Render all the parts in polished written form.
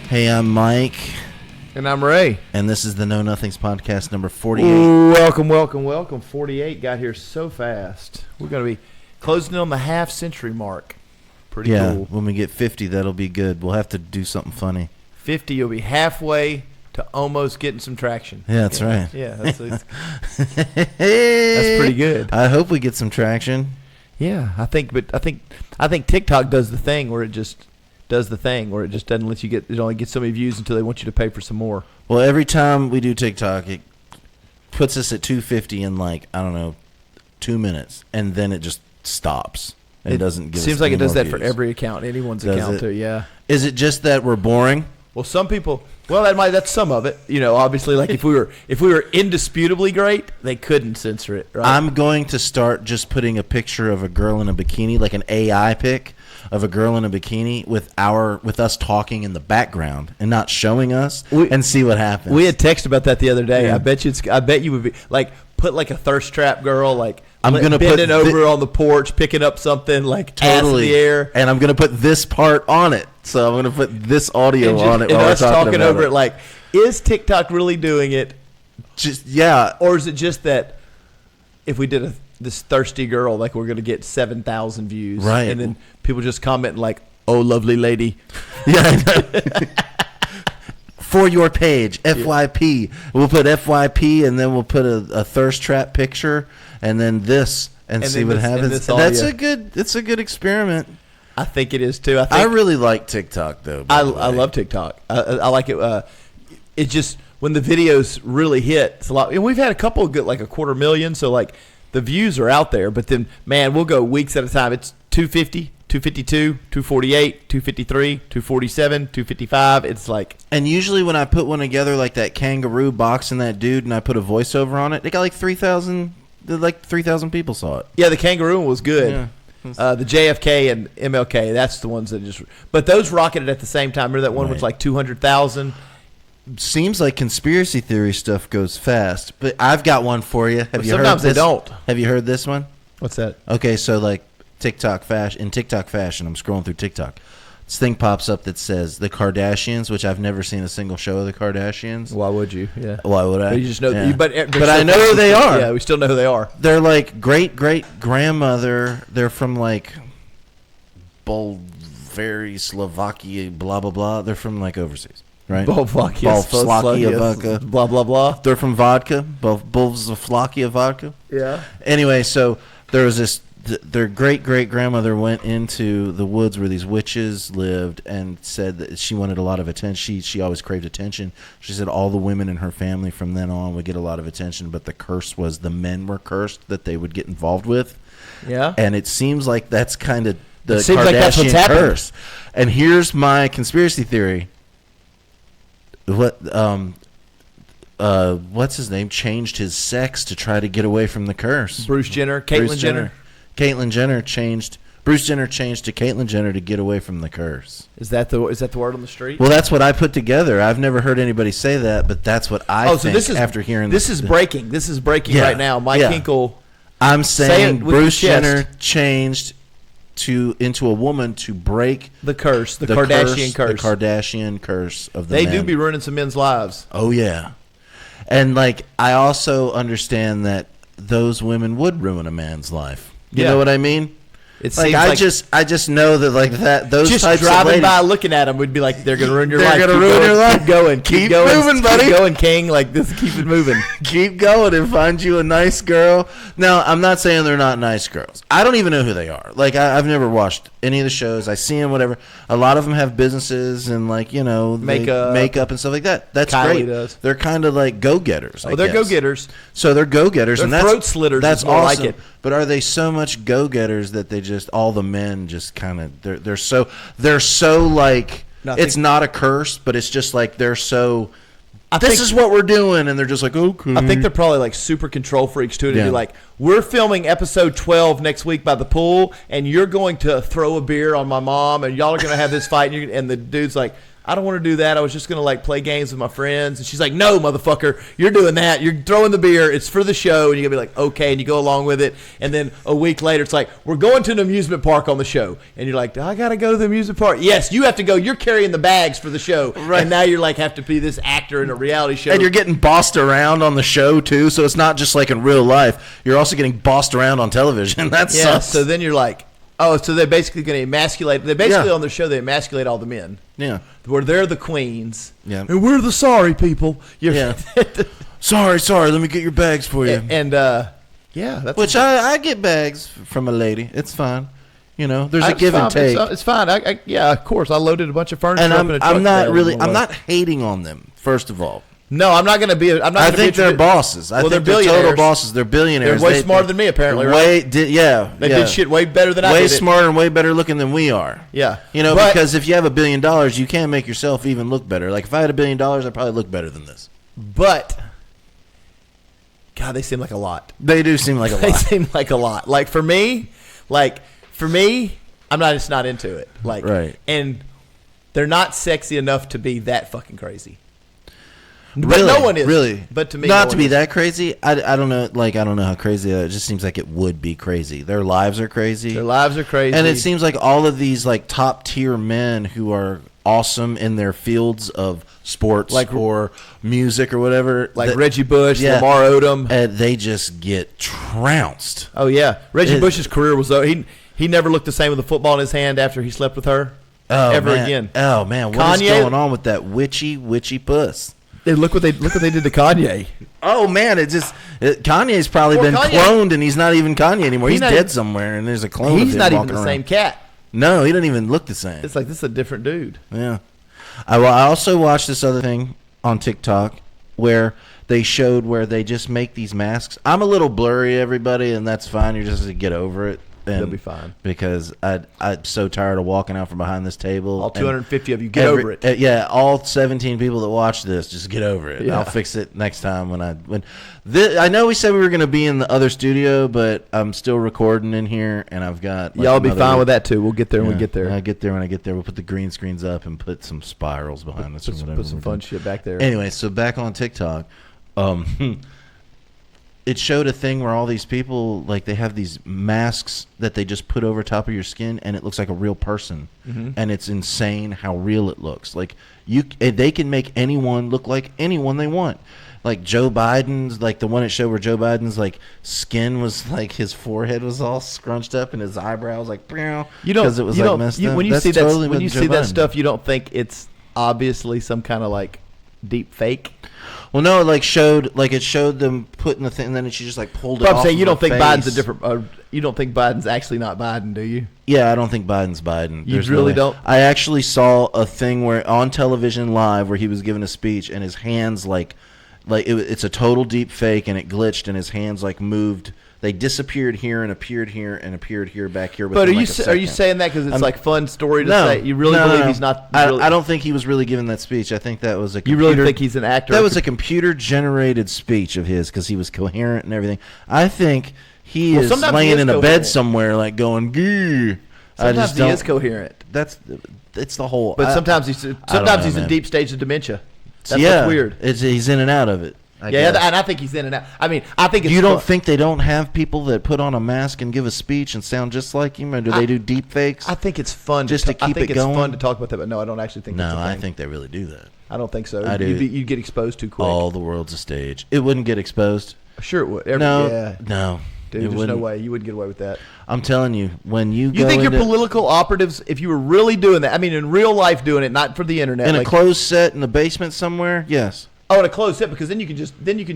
Hey, I'm Mike. And I'm Ray. And this is the Know Nothings podcast number 48. Ooh, welcome. 48 got here so fast. We're going to be closing in on the half-century mark. Pretty cool. When we get 50, that'll be good. We'll have to do something funny. 50, you'll be halfway to almost getting some traction. Yeah, that's right. Yeah, that's pretty good. I hope we get some traction. Yeah, I think TikTok does the thing where it just doesn't let you get, it only gets so many views until they want you to pay for some more. Well, every time we do TikTok, it puts us at 250 in 2 minutes, and then it just stops. It doesn't give us seems like it does that views. for every account, anyone's account too. Yeah. Is it just that we're boring? Well, some people. Well, that's some of it. You know, obviously, like if we were indisputably great, they couldn't censor it. Right? I'm going to start just putting a picture of a girl in a bikini, like an AI pic of a girl in a bikini with us talking in the background and not showing us, and see what happens. We had text about that the other day. Yeah. I bet you would be like put like a thirst trap girl like I'm gonna bending over on the porch picking up something like totally ass in the air, and I'm gonna put this part on it. So I'm gonna put this audio on it and while us we're talking over it. Like, is TikTok really doing it? Or is it just that if we did this thirsty girl, like we're gonna get 7,000 views, right? And then people just comment like, "Oh, lovely lady." Yeah. For your page, FYP. We'll put FYP, and then we'll put a thirst trap picture, and then this, and see what happens. That's a good experiment. I think it is too. I really like TikTok though. I love TikTok. I like it. It's just when the videos really hit, it's a lot. And we've had a couple of good, like 250,000. So like the views are out there, but then man, we'll go weeks at a time. It's 250. 252, 248, 253, 247, 255. It's like, and usually when I put one together like that kangaroo boxing that dude, and I put a voiceover on it, they got like 3,000. Like 3,000 people saw it. Yeah, the kangaroo one was good. Yeah. The JFK and MLK, that's the ones that just. But those rocketed at the same time. Remember that one was like 200,000. Seems like conspiracy theory stuff goes fast, but I've got one for you. Sometimes they don't. Have you heard this one? What's that? Okay, so like TikTok fashion. I'm scrolling through TikTok. This thing pops up that says the Kardashians, which I've never seen a single show of the Kardashians. Why would you? Yeah. Why would I? But you just know. Yeah. But I know who they are. Yeah, we still know who they are. They're like great grandmother. They're from like Bulgaria, Slovakia, blah blah blah. They're from like overseas, right? Slovakia, blah blah blah. They're from vodka, Slovakia vodka. Yeah. Anyway, so there was this. Their great-great-grandmother went into the woods where these witches lived and said that she wanted a lot of attention. She always craved attention. She said all the women in her family from then on would get a lot of attention, but the curse was the men were cursed that they would get involved with. Yeah. And it seems like that's kind of the Kardashian like that's what's curse. And here's my conspiracy theory. What's his name? Changed his sex to try to get away from the curse. Bruce Jenner, Caitlyn Jenner. Bruce Jenner changed to Caitlyn Jenner to get away from the curse. Is that the word on the street? Well, that's what I put together. I've never heard anybody say that, but that's what I think after hearing this. Is breaking. This is breaking right now. Mike Hinkle. I'm saying Bruce Jenner changed into a woman to break the curse, the Kardashian curse. The Kardashian curse of the men. They do be ruining some men's lives. Oh, yeah. And, like, I also understand that those women would ruin a man's life. You know what I mean? It like I just know that like that those just types driving of ladies, by looking at them would be like they're gonna ruin your life. They're gonna ruin your life. Keep going, moving, buddy. Keep going, King. Like this, keep it moving. Keep going and find you a nice girl. Now I'm not saying they're not nice girls. I don't even know who they are. Like I've never watched any of the shows. I see them, whatever. A lot of them have businesses and like makeup and stuff like that. That's Kylie great. Does. They're kind of like go-getters. They're go-getters. So they're go-getters, and that's throat slitters. That's more awesome. like it. But are they so much go-getters that they just all the men just kind of they're so like it's not a curse, but it's just like they're so. This is what we're doing, and they're just like, okay. I think they're probably like super control freaks to it. And be like, we're filming episode 12 next week by the pool, and you're going to throw a beer on my mom, and y'all are going to have this fight, and the dude's like, I don't want to do that. I was just going to like play games with my friends. And she's like, no, motherfucker, you're doing that. You're throwing the beer. It's for the show. And you're going to be like, okay. And you go along with it. And then a week later, it's like, we're going to an amusement park on the show. And you're like, I got to go to the amusement park. Yes, you have to go. You're carrying the bags for the show. Right. And now you're like, have to be this actor in a reality show. And you're getting bossed around on the show too, so it's not just like in real life. You're also getting bossed around on television. That sucks. So then you're like, oh, so they're basically going to emasculate. They basically on their show they emasculate all the men. Yeah. Where they're the queens. Yeah. And we're the sorry people. Yeah. sorry. Let me get your bags for you. And yeah, that's which I get bags from a lady. It's fine. You know, there's a give and take. It's fine. Yeah, of course. I loaded a bunch of furniture. And up in a truck I'm not today. really. I'm not hating on them. First of all. No, I'm not going to be. I think they're bosses. I think they're they're billionaires. total bosses. They're billionaires. They're way smarter than me, apparently. Right? They did shit way better than I did. Way smarter and way better looking than we are. Yeah, you know, because if you have $1 billion, you can't make yourself even look better. Like if I had $1 billion, I'd probably look better than this. But God, they seem like a lot. They do seem like a lot. They seem like a lot. Like for me, I'm just not into it. Like, right. And they're not sexy enough to be that fucking crazy. But really, no one is. Really. But to me, not to be that crazy. I don't know. Like I don't know how crazy. It just seems like it would be crazy. Their lives are crazy. Their lives are crazy. And it seems like all of these like top tier men who are awesome in their fields of sports, like or music or whatever, like Reggie Bush, Lamar Odom, and they just get trounced. Oh yeah, Reggie Bush's career was over. He never looked the same with a football in his hand after he slept with her. Again. Oh man, what is going on with that witchy puss? Look what they did to Kanye. Oh man, Kanye's probably been cloned, and he's not even Kanye anymore. He's dead somewhere, and there's a clone. He's of him not even walking the around. same cat. No, he doesn't even look the same. It's like this is a different dude. Yeah. I also watched this other thing on TikTok where they showed where they just make these masks. I'm a little blurry, everybody, and that's fine. You're just to get over it. They'll be fine. Because I'm so tired of walking out from behind this table. All 250 of you, get over it. Yeah, all 17 people that watch this, just get over it. Yeah. I'll fix it next time I know we said we were going to be in the other studio, but I'm still recording in here, and I've got... Like, y'all be fine with that, too. We'll get there when we get there. When I get there. We'll put the green screens up and put some spirals behind us. Put some fun shit back there. Anyway, so back on TikTok. It showed a thing where all these people, like, they have these masks that they just put over top of your skin, and it looks like a real person. Mm-hmm. And it's insane how real it looks. Like, they can make anyone look like anyone they want. Like Joe Biden's, like the one it showed where Joe Biden's like skin was like his forehead was all scrunched up and his eyebrows like because it was like messed up. When you see that stuff, you don't think it's obviously some kind of like deep fake. Well, no, it showed them putting the thing, and then she just like pulled it off. I'm saying you don't think face. Biden's a different. You don't think Biden's actually not Biden, do you? Yeah, I don't think Biden's Biden. You really don't? I actually saw a thing where on television live where he was giving a speech and his hands it's a total deep fake and it glitched and his hands like moved. They disappeared here and appeared here and appeared here back here. But are you saying that because it's like fun story to say? You really believe he's not? I don't think he was really giving that speech. I think that was a. You really think he's an actor? That was a computer generated speech of his because he was coherent and everything. I think he is laying in a bed somewhere like going. Grr. Sometimes he is coherent. It's the whole. But sometimes he's in deep stage of dementia. That's what's weird. He's in and out of it. And I think he's in and out. I mean, I think it's you don't think they don't have people that put on a mask and give a speech and sound just like him, or do they do deep fakes? I think it's fun just to keep it going. It's fun to talk about that, but no, I don't actually think. No, I think they really do that. I don't think so. I do. You'd get exposed too quick. All the world's a stage. It wouldn't get exposed. Sure, it would. No. Dude, there's no way you wouldn't get away with that. I'm telling you, when you think your political operatives, if you were really doing that, I mean, in real life doing it, not for the internet, in a closed set in the basement somewhere, yes. Oh, in a closed set, because then you can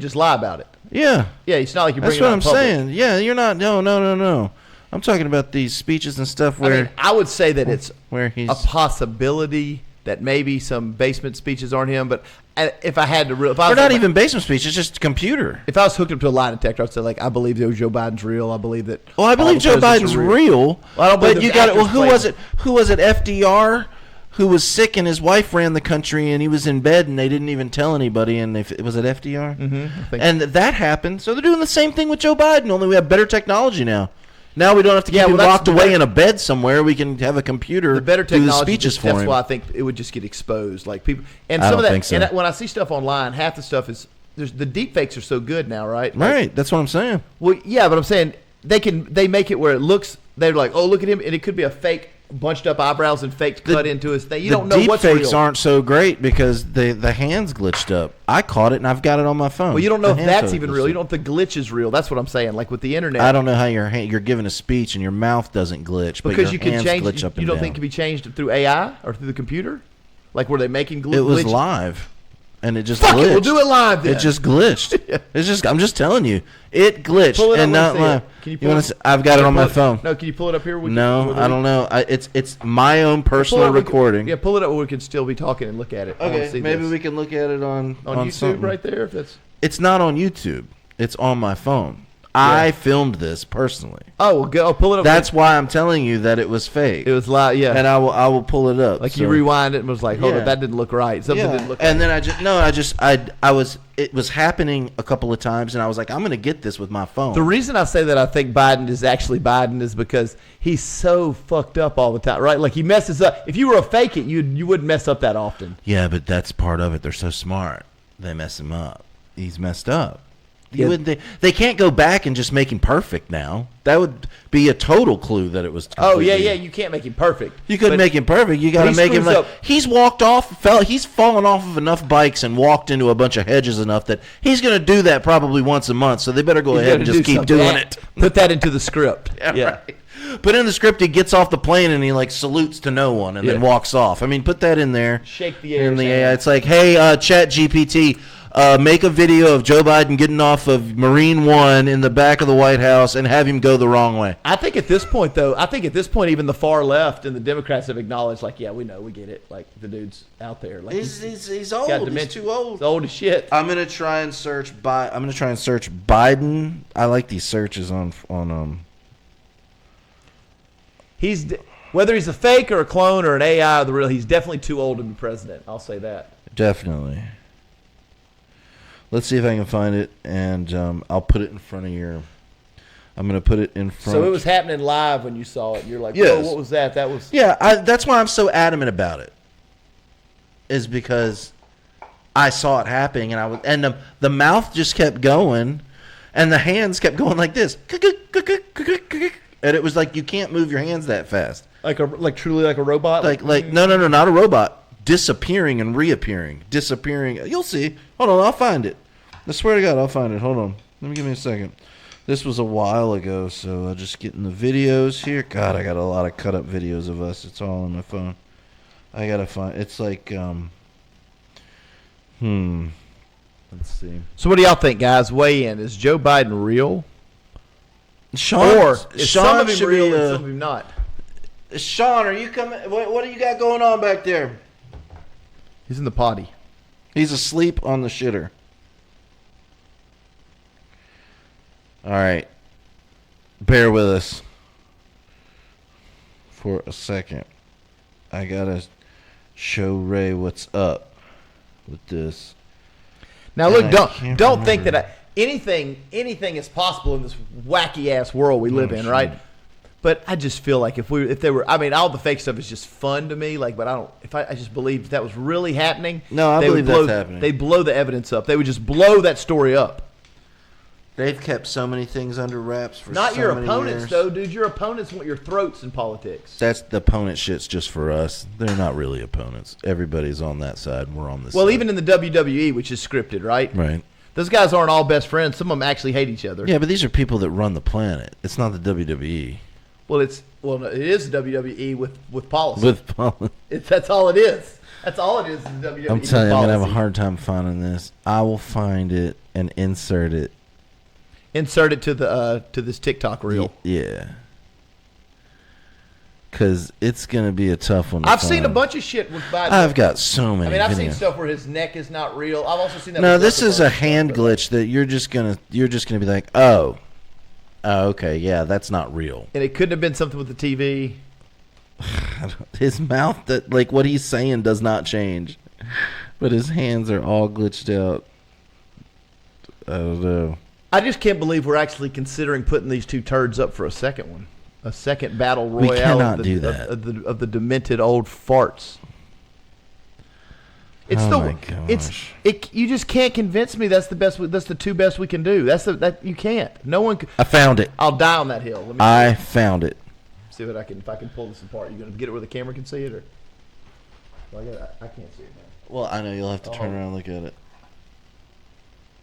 just lie about it. Yeah. Yeah, it's not like you're bringing it out in public. That's what I'm saying. Yeah, you're not. No. I'm talking about these speeches and stuff where I would say that it's where he's a possibility that maybe some basement speeches aren't him, but if I had to, they're not even basement speech. It's just computer. If I was hooked up to a lie detector, I'd say I believe that Joe Biden's real. I believe that. Well, I believe Joe Biden's real. Well, I don't believe you got it. Well, who was it? Who was it? FDR, who was sick and his wife ran the country and he was in bed and they didn't even tell anybody. And was it FDR? Mm-hmm. And that happened. So they're doing the same thing with Joe Biden. Only we have better technology now. Now we don't have to Yeah, keep well, him that's locked the away better- in a bed somewhere. We can have a computer The better do the technology, speeches just, for that's him. why I think it would just get exposed. Like people, and I some don't of that. think so. And when I see stuff online, half the stuff is the deep fakes are so good now, right? Like, Right. That's what I'm saying. well, yeah, but I'm saying they make it where it looks. They're like, oh, look at him, and it could be a fake bunched up eyebrows and faked cut into his thing. You don't know deep what's fakes real. aren't so great because the hands glitched up. I caught it and I've got it on my phone. Well, you don't know The if hand that's photo even glitched real. up. You don't know if the glitch is real. That's what I'm saying. Like with the internet, I don't know how you're giving a speech and your mouth doesn't glitch, but because your you can hands change. glitch up You and don't down. think it can be changed through AI or through the computer? Like were they making glitch? It was live, and it just Fuck glitched. it, we'll do it live then. It just glitched. It's just. I'm just telling you, it glitched Pull it up, and let not me see it. live. Can you You pull wanna it? see? I've got it on my phone. No, can you pull it up here? No, I don't know. It's my own personal recording. Yeah, pull it up where we can still be talking and look at it. I wanna Okay, see maybe this. we can look at it on on YouTube something. right there. If that's It's not on YouTube. It's on my phone. I filmed this personally. oh, well, go pull it up. That's why I'm telling you that it was fake. it was live. Yeah, And I will pull it up. like so- you rewind it and was like, hold Yeah. on, that didn't look right. Something didn't look. And then I was it was happening a couple of times and I was like, I'm gonna get this with my phone. The reason I say that I think Biden is actually Biden is because he's so fucked up all the time, right? Like he messes up. If you were a fake it, you wouldn't mess up that often. Yeah, but that's part of it. They're so smart. They mess him up. He's messed up. You Yeah. wouldn't they can't go back and just make him perfect now. That would be a total clue that it was Oh yeah, completely- yeah. You can't make him perfect. You couldn't But make him perfect. You got to he make him screws like up. he's fallen off of enough bikes and walked into a bunch of hedges enough that he's going to do that probably once a month. So they better go he's ahead and gotta just do keep something. doing Yeah. it. Put that into the script. Yeah. Right. But in the script, he gets off the plane and he like salutes to no one and then Yeah. walks off. I mean, put that in there. Shake the air. In the AI, it's like, hey, Chat GPT, make a video of Joe Biden getting off of Marine One in the back of the White House and have him go the wrong way. I think at this point, though, even the far left and the Democrats have acknowledged, like, yeah, we know, we get it. Like, the dude's out there. Like, He's got old. He's dementia. too old. He's old as shit. I'm gonna try and search Biden. I like these searches on. Whether he's a fake or a clone or an AI or the real, he's definitely too old to be president. I'll say that. Definitely. Let's see if I can find it, and I'll put it in front of your. I'm gonna put it in front. So it was happening live when you saw it. You're like, Yes. whoa, what was that? That was. Yeah, that's why I'm so adamant about it. Is because I saw it happening, and the mouth just kept going, and the hands kept going like this, and it was like you can't move your hands that fast. Like truly like a robot? Like no, not a robot. Disappearing and reappearing. Disappearing. You'll see. Hold on, I'll find it. I swear to God, I'll find it. Hold on. Give me a second. This was a while ago, so I'll just get in the videos here. God, I got a lot of cut up videos of us. It's all on my phone. I gotta find. It's like Let's see. So what do y'all think, guys? Weigh in. Is Joe Biden real? Sean, Or is Sean some of him should real be, and some of him not? Sean, are you coming? What do you got going on back there? He's in the potty. He's asleep on the shitter. All right. Bear with us for a second. I gotta show Ray what's up with this. Now And look, I don't can't think remember. that anything is possible in this wacky ass world we live in, sure. right? But I just feel like if they were, I mean, all the fake stuff is just fun to me. Like, but I just believe if that was really happening. No, I they would believe that's blow- happening. They'd blow the evidence up. They would just blow that story up. They've kept so many things under wraps for Not so your many opponents, years. though, dude. Your opponents want your throats in politics. That's the opponent shit's just for us. They're not really opponents. Everybody's on that side, and we're on this Well, side. even in the WWE, which is scripted, right? Right. Those guys aren't all best friends. Some of them actually hate each other. Yeah, but these are people that run the planet. It's not the WWE. Well, it is WWE with policy. With politics. That's all it is. That's all it is. WWE I'm telling you, I'm gonna have a policy. hard time finding this. I will find it and insert it. Insert it to this TikTok reel. Yeah. Because it's gonna be a tough one. To I've seen a find. bunch of shit with Biden. I've got so many. I mean, I've seen videos. stuff where his neck is not real. I've also seen that. No, with this is a Zuckerberg hand stuff, but- glitch that you're just gonna be like, oh, okay, yeah, that's not real. and it couldn't have been something with the TV. His mouth, that like what he's saying does not change, but his hands are all glitched out. I don't know. I just can't believe we're actually considering putting these two turds up for a second one. A second battle royale We cannot do that. Of the demented old farts. It's my gosh. you just can't convince me that's the best. That's the two best we can do. That you can't. No one. I found it. I'll die on that hill. Let me I found it. see what I can. If I can pull this apart, you gonna get it where the camera can see it, or? Well, I can't see it now. Well, I know you'll have to turn around and look at it.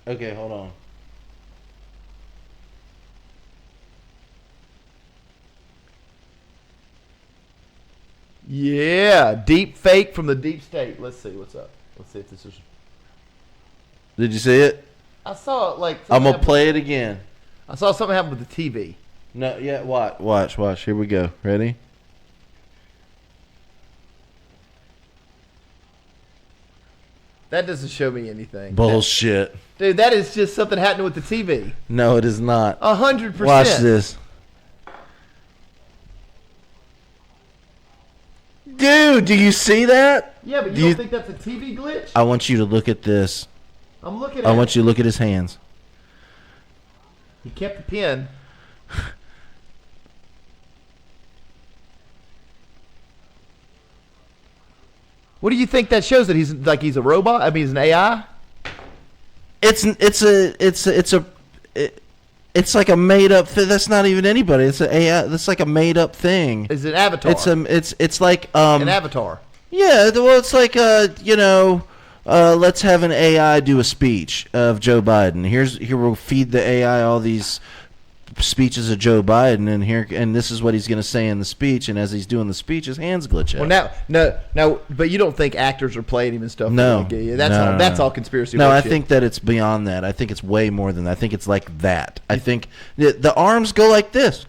Okay, hold on. Yeah, deep fake from the deep state. Let's see what's up. Let's see if this is. Did you see it? I saw it like. I'm gonna play it again. I saw something happen with the TV. No, yeah, watch. Here we go. Ready? That doesn't show me anything. Bullshit. Dude, that is just something happening with the TV. No, it is not. 100%. Watch this. Dude, do you see that? Yeah, but you don't think that's a TV glitch? I want you to look at this. I'm looking at I want you to look at his hands. He kept the pen. What do you think that shows? That he's a robot? I mean, he's an AI? It's like a made up thing. That's not even anybody. It's an AI. That's like a made up thing. It's an avatar. It's like an avatar. Yeah, well, it's like let's have an AI do a speech of Joe Biden. Here we'll feed the AI all these speeches of Joe Biden, and this is what he's going to say in the speech. And as he's doing the speech, his hands glitch out. Well, no, but you don't think actors are playing him and stuff? No, that's all conspiracy. No, I shit. think that it's beyond that. I think it's way more than that. I think it's like that. I think the arms go like this.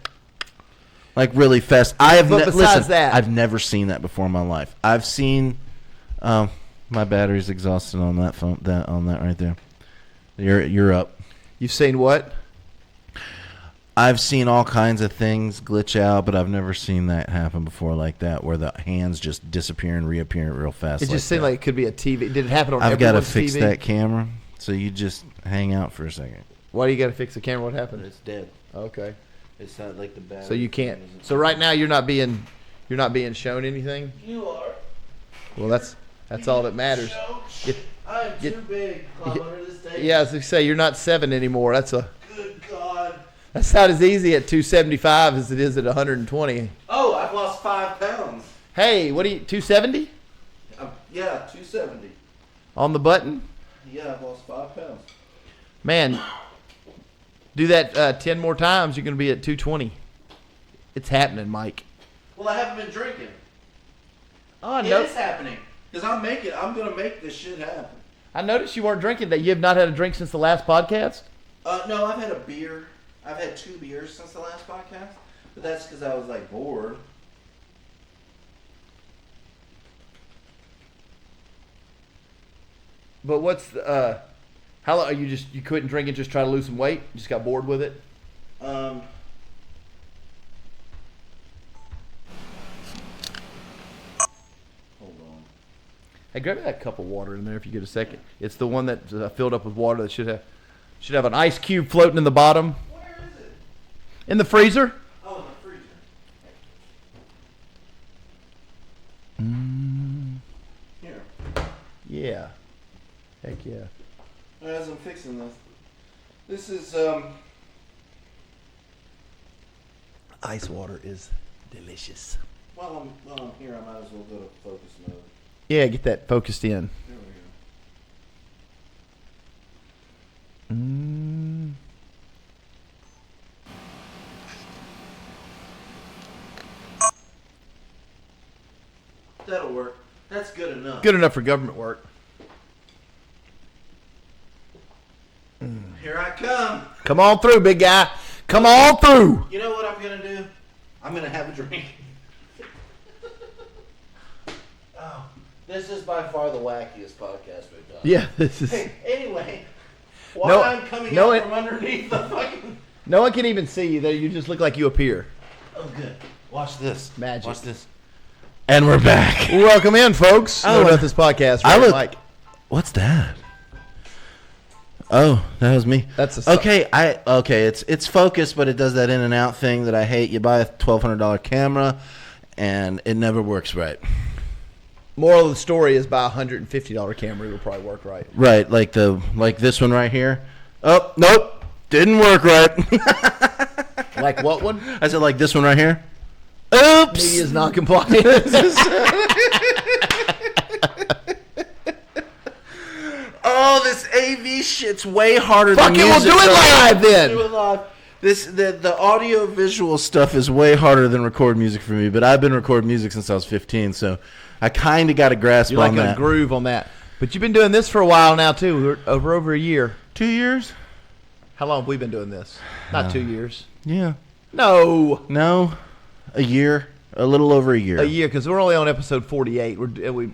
Like really fast. I've never seen that before in my life. I've seen, my battery's exhausted on that phone. On that right there. You're up. You've seen what? I've seen all kinds of things glitch out, but I've never seen that happen before like that, where the hands just disappear and reappear real fast. It just seemed like it could be a TV. Did it happen on? I've got to fix TV? that camera. So you just hang out for a second. Why do you got to fix the camera? What happened? It's dead. Okay. It's not like the battery. So you can't. So right now you're not being shown anything. You are. Well, that's all that matters. I'm too big. Climb under this table. Yeah, as they say, you're not 7 anymore. Good God. That's not as easy at 275 as it is at 120. Oh, I've lost 5 pounds. Hey, what are you? 270? Yeah, 270. On the button? Yeah, I've lost 5 pounds. Man, do that 10 more times, you're going to be at 220. It's happening, Mike. Well, I haven't been drinking. Oh, no. It is happening. Because I'm going to make this shit happen. I noticed you weren't drinking that. You have not had a drink since the last podcast? No, I've had a beer. I've had 2 beers since the last podcast. But that's because I was, like, bored. But what's the, how long are you couldn't drink and just try to lose some weight? You just got bored with it? Hold on. Hey, grab me that cup of water in there if you get a second. It's the one that filled up with water that should have an ice cube floating in the bottom. Where is it? In the freezer. Oh, in the freezer. Here. Yeah. Heck yeah. As I'm fixing this is Ice water is delicious. while I'm here, I might as well go to focus mode. Yeah, get that focused in. There we go. That'll work. That's good enough. Good enough for government work. Here I come. Come on through, big guy. Come on through. You know what I'm going to do? I'm going to have a drink. Oh, this is by far the wackiest podcast we've done. Yeah, this is. Hey, anyway, while I'm coming out from underneath the fucking... No one can even see you. There, you just look like you appear. Oh, good. Watch this. Magic. Watch this. And we're back. Welcome in, folks. About this podcast. Right, Mike. What's that? Oh, that was me. That's a okay. It's focused, but it does that in and out thing that I hate. You buy a $1,200 camera, and it never works right. Moral of the story is buy a $150 camera. It'll probably work right. Right, like this one right here. Oh, nope, didn't work right. Like what one? I said like this one right here. Oops. Media is not compliant. Oh, this AV shit's way harder Fuck than it, music. we'll do it live then. Do it live. The audio visual stuff is way harder than record music for me, but I've been recording music since I was 15, so I kind of got a grasp You're on like that. a groove on that. But you've been doing this for a while now too, over a year. 2 years? How long have we been doing this? Not 2 years. Yeah. No, a year, a little over a year. a year because we're only on episode 48. We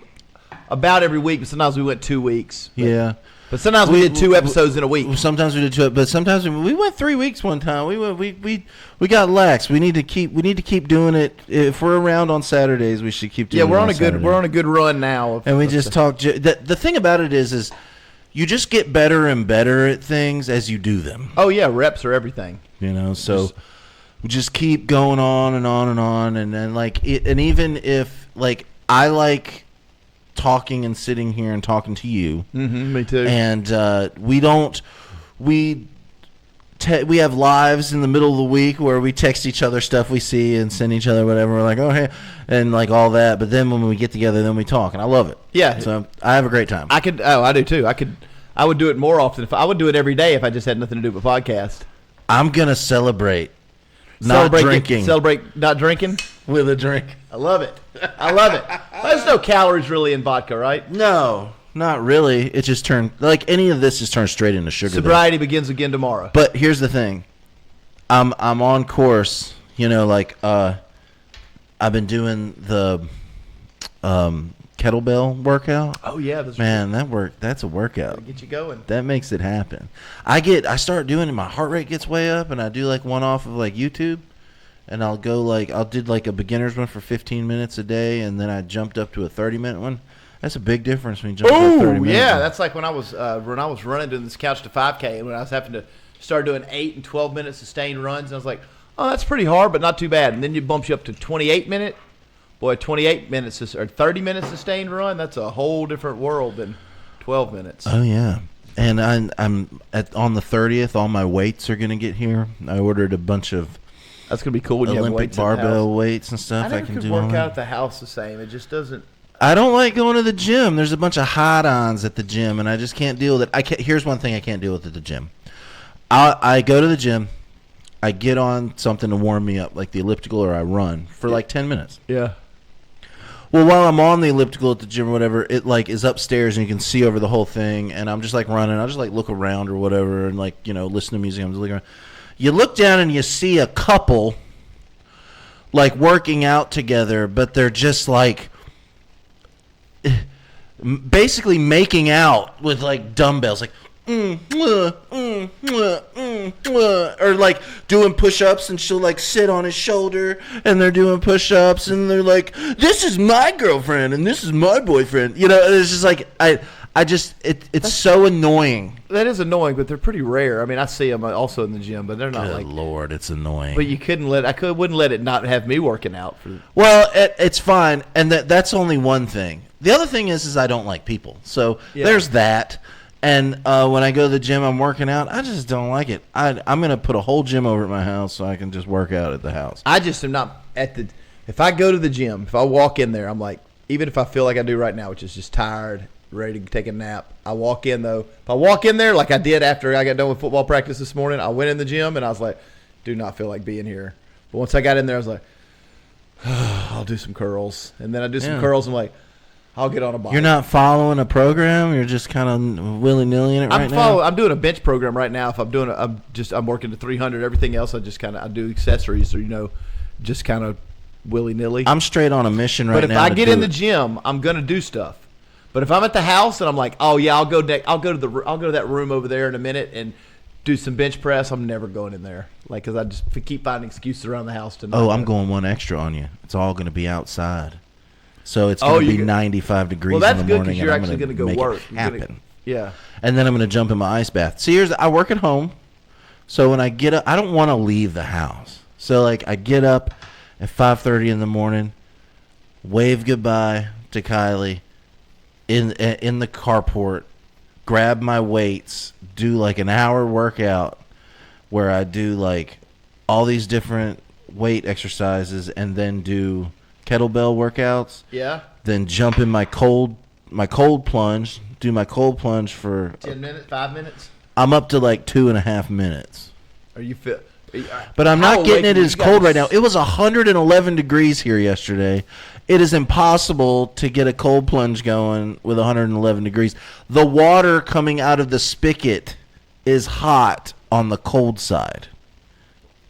about every week, but sometimes we went 2 weeks. Yeah. But sometimes we did 2 episodes in a week. Sometimes we did 2, but sometimes we went 3 weeks one time. We got lax. We need to keep doing it. If we're around on Saturdays, we should keep doing it. Yeah, we're on a good run now. And we just talk. The thing about it is you just get better and better at things as you do them. Oh yeah, reps are everything. You know, so we just keep going on and on and on, and then and even if I like talking and sitting here and talking to you. Mm-hmm, me too. And we have lives in the middle of the week where we text each other stuff we see and send each other whatever. We're like, oh hey, and like all that. But then when we get together, then we talk, and I love it. Yeah. So I have a great time. I do too. I would do it more often. I would do it every day if I just had nothing to do but podcast. I'm gonna celebrate not drinking. Celebrate not drinking with a drink. I love it. There's no calories really in vodka, right? No, not really. It just turned any of this just turned straight into sugar. Sobriety begins again tomorrow. But here's the thing, I'm on course. You know, I've been doing the kettlebell workout. Oh yeah, that's a workout. Get you going. That makes it happen. I start doing it. My heart rate gets way up, and I do one off of YouTube. And I'll go I did a beginner's one for 15 minutes a day, and then I jumped up to a 30-minute one. That's a big difference when you jump to a 30 minutes. Yeah, that's like when I was running doing this couch to 5K, and when I was having to start doing 8 and 12 minute sustained runs, and I was like, oh, that's pretty hard, but not too bad. And then you bump you up to 28 minute. Boy, 28 minutes or 30 minutes sustained run, that's a whole different world than 12 minutes. Oh yeah. And I'm on the 30th, all my weights are going to get here. I ordered a bunch of that's gonna be cool when you have Olympic weights barbell weights and stuff. I can could do work all that. out at the house the same. It just doesn't. I don't like going to the gym. There's a bunch of hot-ons at the gym, and I just can't deal with it. Here's one thing I can't deal with at the gym. I go to the gym, I get on something to warm me up, like the elliptical, or I run for 10 minutes. Yeah. Well, while I'm on the elliptical at the gym or whatever, it is upstairs and you can see over the whole thing, and I'm just running. I just look around or whatever and listen to music. I'm just looking around. You look down and you see a couple working out together, but they're just basically making out with dumbbells, or doing push-ups, and she'll sit on his shoulder and they're doing push-ups and they're like, this is my girlfriend and this is my boyfriend, it's just it's so annoying. That is annoying, but they're pretty rare. I mean, I see them also in the gym, but they're not Good Lord, it's annoying. But you wouldn't let it not have me working out. Well, it's fine, and that's only one thing. The other thing is I don't like people. So there's that. And when I go to the gym, I'm working out. I just don't like it. I'm going to put a whole gym over at my house so I can just work out at the house. I just am not if I go to the gym, if I walk in there, I'm even if I feel like I do right now, which is just tired, ready to take a nap. I walk in though. If I walk in there like I did after I got done with football practice this morning, I went in the gym and I was like, do not feel like being here. But once I got in there, I was like, I'll do some curls. And then I do some curls. I'm like, I'll get on a bike. You're not following a program. You're just kind of willy-nilly in it now. I'm doing a bench program right now. If I'm doing I'm working to 300. Everything else, I do accessories or just kind of willy-nilly. I'm straight on a mission right now. But if I get in the gym, I'm gonna do stuff. But if I'm at the house and I'm like, oh yeah, I'll go to that room over there in a minute and do some bench press, I'm never going in there. Because I just keep finding excuses around the house to. I'm going one extra on you. It's all going to be outside. So it's going to be 95 degrees in the morning. Well, that's good because you're actually going to go work. Yeah. And then I'm going to jump in my ice bath. See, I work at home. So when I get up, I don't want to leave the house. So like I get up at 5:30 in the morning, wave goodbye to Kylie in the carport, grab my weights, do like an hour workout where I do like all these different weight exercises and then do kettlebell workouts. Yeah. Then jump in my cold plunge, do my cold plunge for 10 minutes, 5 minutes. I'm up to like 2.5 minutes. Are you fit? But I'm not getting it as cold right now. It was 111 degrees here yesterday. It is impossible to get a cold plunge going with 111 degrees. The water coming out of the spigot is hot on the cold side.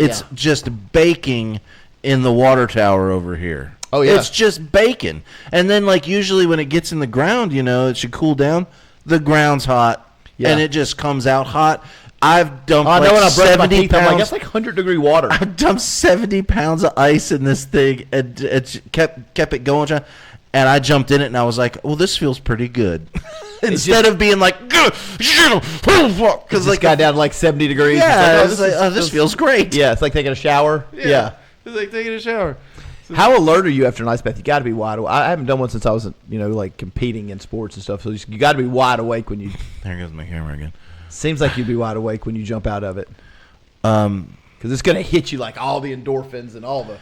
It's just baking in the water tower over here. Oh, yeah. It's just baking. And then like usually when it gets in the ground, it should cool down. The ground's hot. Yeah. And it just comes out hot. I've dumped I know when I brush my 70 teeth, I'm like, pounds. that's like 100-degree water. I dumped 70 pounds of ice in this thing and it kept it going. And I jumped in it and I was like, well, this feels pretty good. Instead of being like, because like got down to like 70 degrees. Yeah, this feels great. Yeah, it's like taking a shower. Yeah. It's like taking a shower. How alert are you after an ice bath? You got to be wide awake. I haven't done one since I was, like competing in sports and stuff. So you got to be wide awake when you. There goes my camera again. Seems like you'd be wide awake when you jump out of it. Because it's going to hit you like all the endorphins and all the.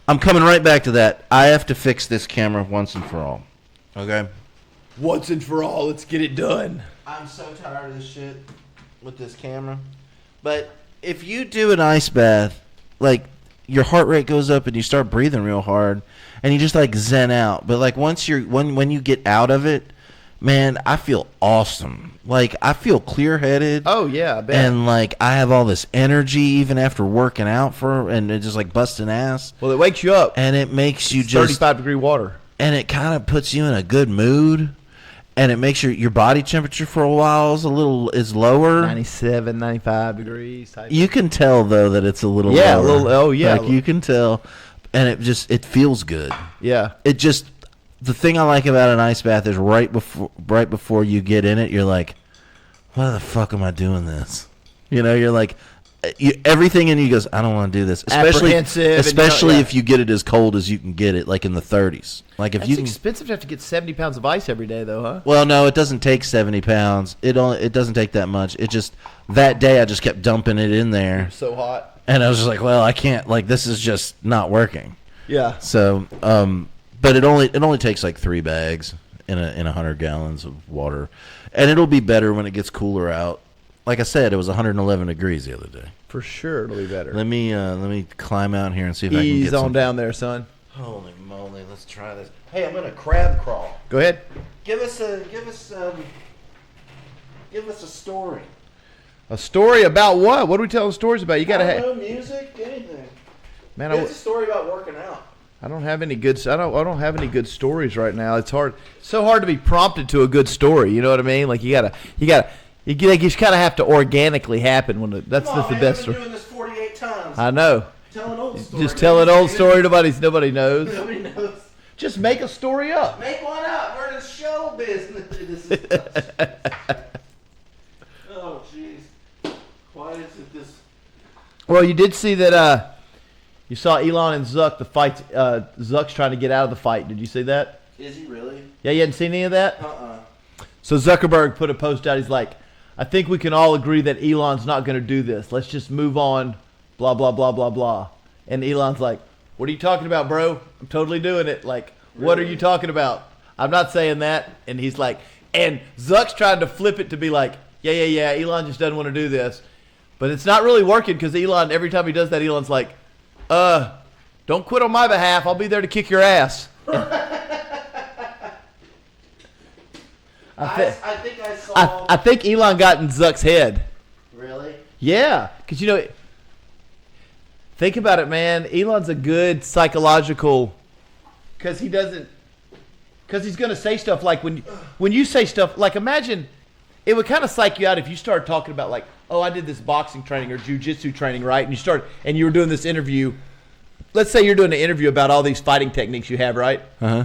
I'm coming right back to that. I have to fix this camera once and for all. Okay? Once and for all, let's get it done. I'm so tired of this shit with this camera. But if you do an ice bath, like your heart rate goes up and you start breathing real hard and you just like zen out. But like once when you get out of it, man, I feel awesome. Like I feel clear-headed. Oh yeah, I bet. And like I have all this energy even after working out and it just like busting ass. Well, it wakes you up. And it makes you just 35-degree water. And it kind of puts you in a good mood. And it makes your body temperature for a while is lower. 97, 95 degrees. You can tell though that it's a little lower. Like you can tell, and it feels good. Yeah. The thing I like about an ice bath is right before you get in it, you're like, why the fuck am I doing this? You're like, everything in you goes, I don't want to do this. Especially if you get it as cold as you can get it, like in the 30s. Like if That's you can, expensive to have to get 70 pounds of ice every day, though, huh? Well, no, it doesn't take 70 pounds. It doesn't take that much. It just that day I just kept dumping it in there. So hot. And I was just like, well, I can't. Like this is just not working. Yeah. So, but it only takes like 3 bags in 100 gallons of water, and it'll be better when it gets cooler out. Like I said, it was 111 degrees the other day. For sure, it'll be better. Let me climb out here and see if I can get Ease on some. down there, son. Holy moly, let's try this. Hey, I'm gonna crab crawl. Go ahead. Give us a story. A story about what? What are we telling stories about? You gotta have music, anything. Man, It's a story about working out. I don't have any good. I don't have any good stories right now. It's hard. It's so hard to be prompted to a good story. You know what I mean? Like you just kind of have to organically happen when that's the best story. I've been doing this 48 times. I know. Tell an old story. Just tell an old story. Nobody knows. Nobody knows. Just make a story up. Make one up. We're in show business. Oh, jeez. Why is it this? Well, you did see that. You saw Elon and Zuck. The fight. Zuck's trying to get out of the fight. Did you see that? Is he really? Yeah, you hadn't seen any of that. So Zuckerberg put a post out. He's like, I think we can all agree that Elon's not going to do this. Let's just move on. Blah, blah, blah, blah, blah. And Elon's like, what are you talking about, bro? I'm totally doing it. Like, really? What are you talking about? I'm not saying that. And he's like, and Zuck's trying to flip it to be like, yeah. Elon just doesn't want to do this. But it's not really working because Elon, every time he does that, Elon's like, don't quit on my behalf. I'll be there to kick your ass. I think Elon got in Zuck's head. Really? Yeah, because think about it, man. Elon's a good psychological, because he's going to say stuff like when you say stuff like, imagine it would kind of psych you out if you started talking about like, oh, I did this boxing training or jiu-jitsu training, right? And you were doing this interview. Let's say you're doing an interview about all these fighting techniques you have, right? Uh-huh.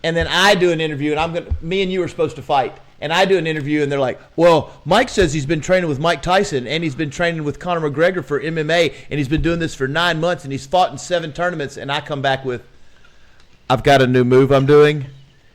And then I do an interview, and me and you are supposed to fight. and I do an interview, and they're like, well, Mike says he's been training with Mike Tyson, and he's been training with Conor McGregor for MMA, and he's been doing this for 9 months, and he's fought in 7 tournaments, and I come back with, I've got a new move I'm doing.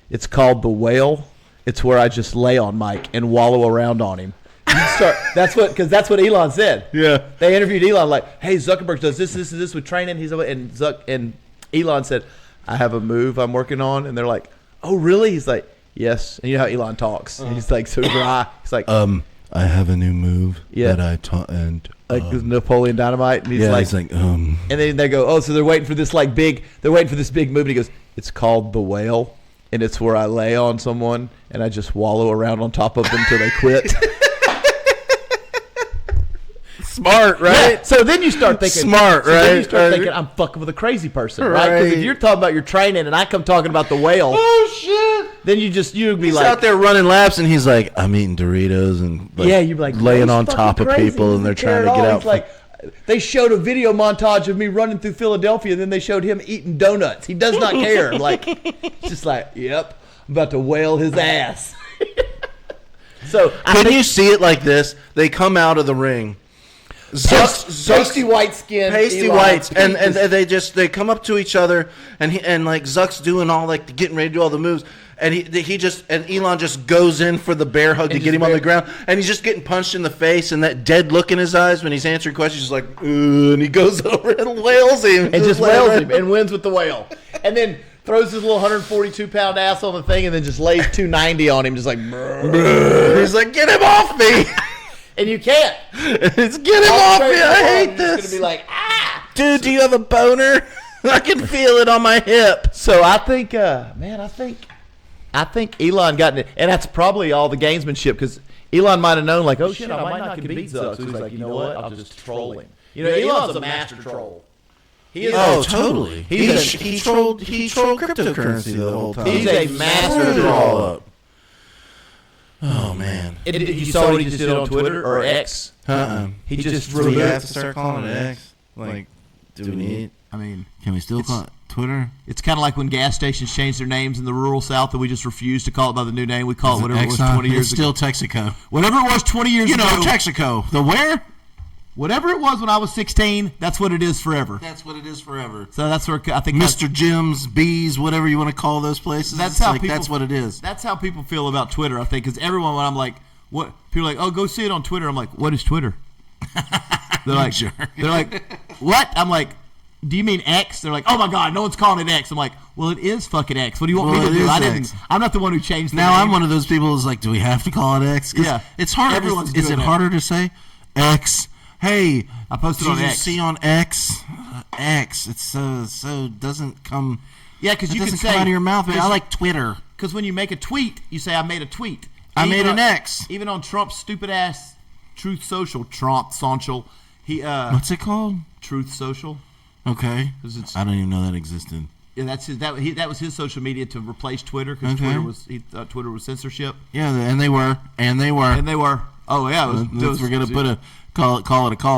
It's called the whale. It's where I just lay on Mike and wallow around on him. That's what Elon said. Yeah. They interviewed Elon like, hey, Zuckerberg does this with training. And Elon said, I have a move I'm working on. And they're like, oh, really? He's like, yes. And you know how Elon talks. He's like so dry. He's like, I have a new move Yeah. that I taught, and like Napoleon Dynamite. And he's yeah, like, he's like, and then they go, oh, so they're waiting for this big move. And he goes, it's called the whale. And it's where I lay on someone and I just wallow around on top of them until they quit. smart, right? Yeah. So then you start thinking, Smart, right? Then you start thinking, I'm fucking with a crazy person, right? Because if Right. you're talking about your training and I come talking about the whale, Oh shit! then you'd be He's like, out there running laps, and he's like, I'm eating Doritos and like, yeah, you'd be like laying "He's on fucking top of crazy. people, He and they're doesn't care trying to at get all." out. He's like, they showed a video montage of me running through Philadelphia, and then they showed him eating donuts. He does not care. Like, it's just like, yep, I'm about to whale his ass. So Can you see it like this? They come out of the ring. pasty white skin, Pasty Elon. whites, and they come up to each other, and like Zuck's doing all like getting ready to do all the moves, and Elon just goes in for the bear hug to get him on the ground, and he's just getting punched in the face, and that dead look in his eyes when he's answering questions, just like, and he goes over and wails him, and just wails him and wins with the whale, and then throws his little 142-pound ass on the thing, and then just lays 290 on him, just like, he's like, get him off me. and you can't. It's get him off me. I hate this. It's gonna be like, Dude, do you have a boner? I can feel it on my hip. So I think, I think Elon got it, and that's probably all the gamesmanship, because Elon might have known, like, oh shit, I might not can beat Zuck. So he's like, you know what? I'll just troll him. You know, Elon's a master troll. He is. Oh, totally. He trolled cryptocurrency the whole time. He's a master troll. Oh man. You saw what he just did on Twitter or X? He just Do we really have to start calling it X? Like, do we need? I mean, Can we still call it Twitter? it's kind of like when gas stations change their names in the rural South, and we just refuse to call it by the new name. We call it whatever it was 20 years ago. Still Texaco. Whatever it was 20 years ago. Texaco. The where? Whatever it was when I was 16, that's what it is forever. That's what it is forever. So that's where I think Mr. Jim's, B's, whatever you want to call those places. That's It's how like, people- that's what it is. That's how people feel about Twitter, I think, because everyone, when I'm like, what? People are like, oh, go see it on Twitter. I'm like, what is Twitter? They're like, what? I'm like, do you mean X? They're like, oh my God, no one's calling it X. I'm like, well, it is fucking X. What do you want me to Well, it do? is I didn't. X. I'm not the one who changed the Now name. I'm one of those people who's like, do we have to call it X? 'Cause Yeah. it's hard. Everyone's Is it doing that. harder to say X? Hey, I posted did on you X. see on X? X. It's so doesn't come. Yeah, because It you can doesn't say come out of your mouth. Man. I like Twitter. because when you make a tweet, you say I made a tweet. I Even made an on- X. Even on Trump's stupid ass Truth Social, Trump Social, What's it called? Truth Social. Okay. 'Cause it's- I didn't even know that existed. Yeah, that's his. That was his social media to replace Twitter because Okay. he thought Twitter was censorship, Yeah, and they were. and they were. Oh yeah, We're gonna put a call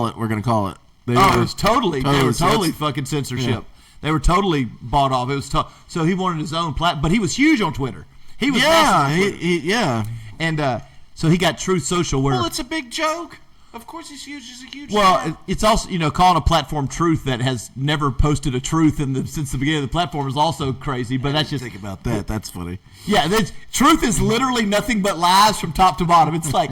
it. We're gonna call it. They Oh, were- it was totally. They were Totally, so totally that's- fucking censorship. Yeah. They were totally bought off. It was so he wanted his own platform, but he was huge on Twitter. He was Yeah, massive on Twitter. yeah. And so he got Truth Social where. Well, it's a big joke. Of course, he's huge. He's a huge. Well, it's also calling a platform Truth that has never posted a truth since the beginning of the platform is also crazy. But that's just think about that. That's funny. yeah. Truth is literally nothing but lies from top to bottom. It's like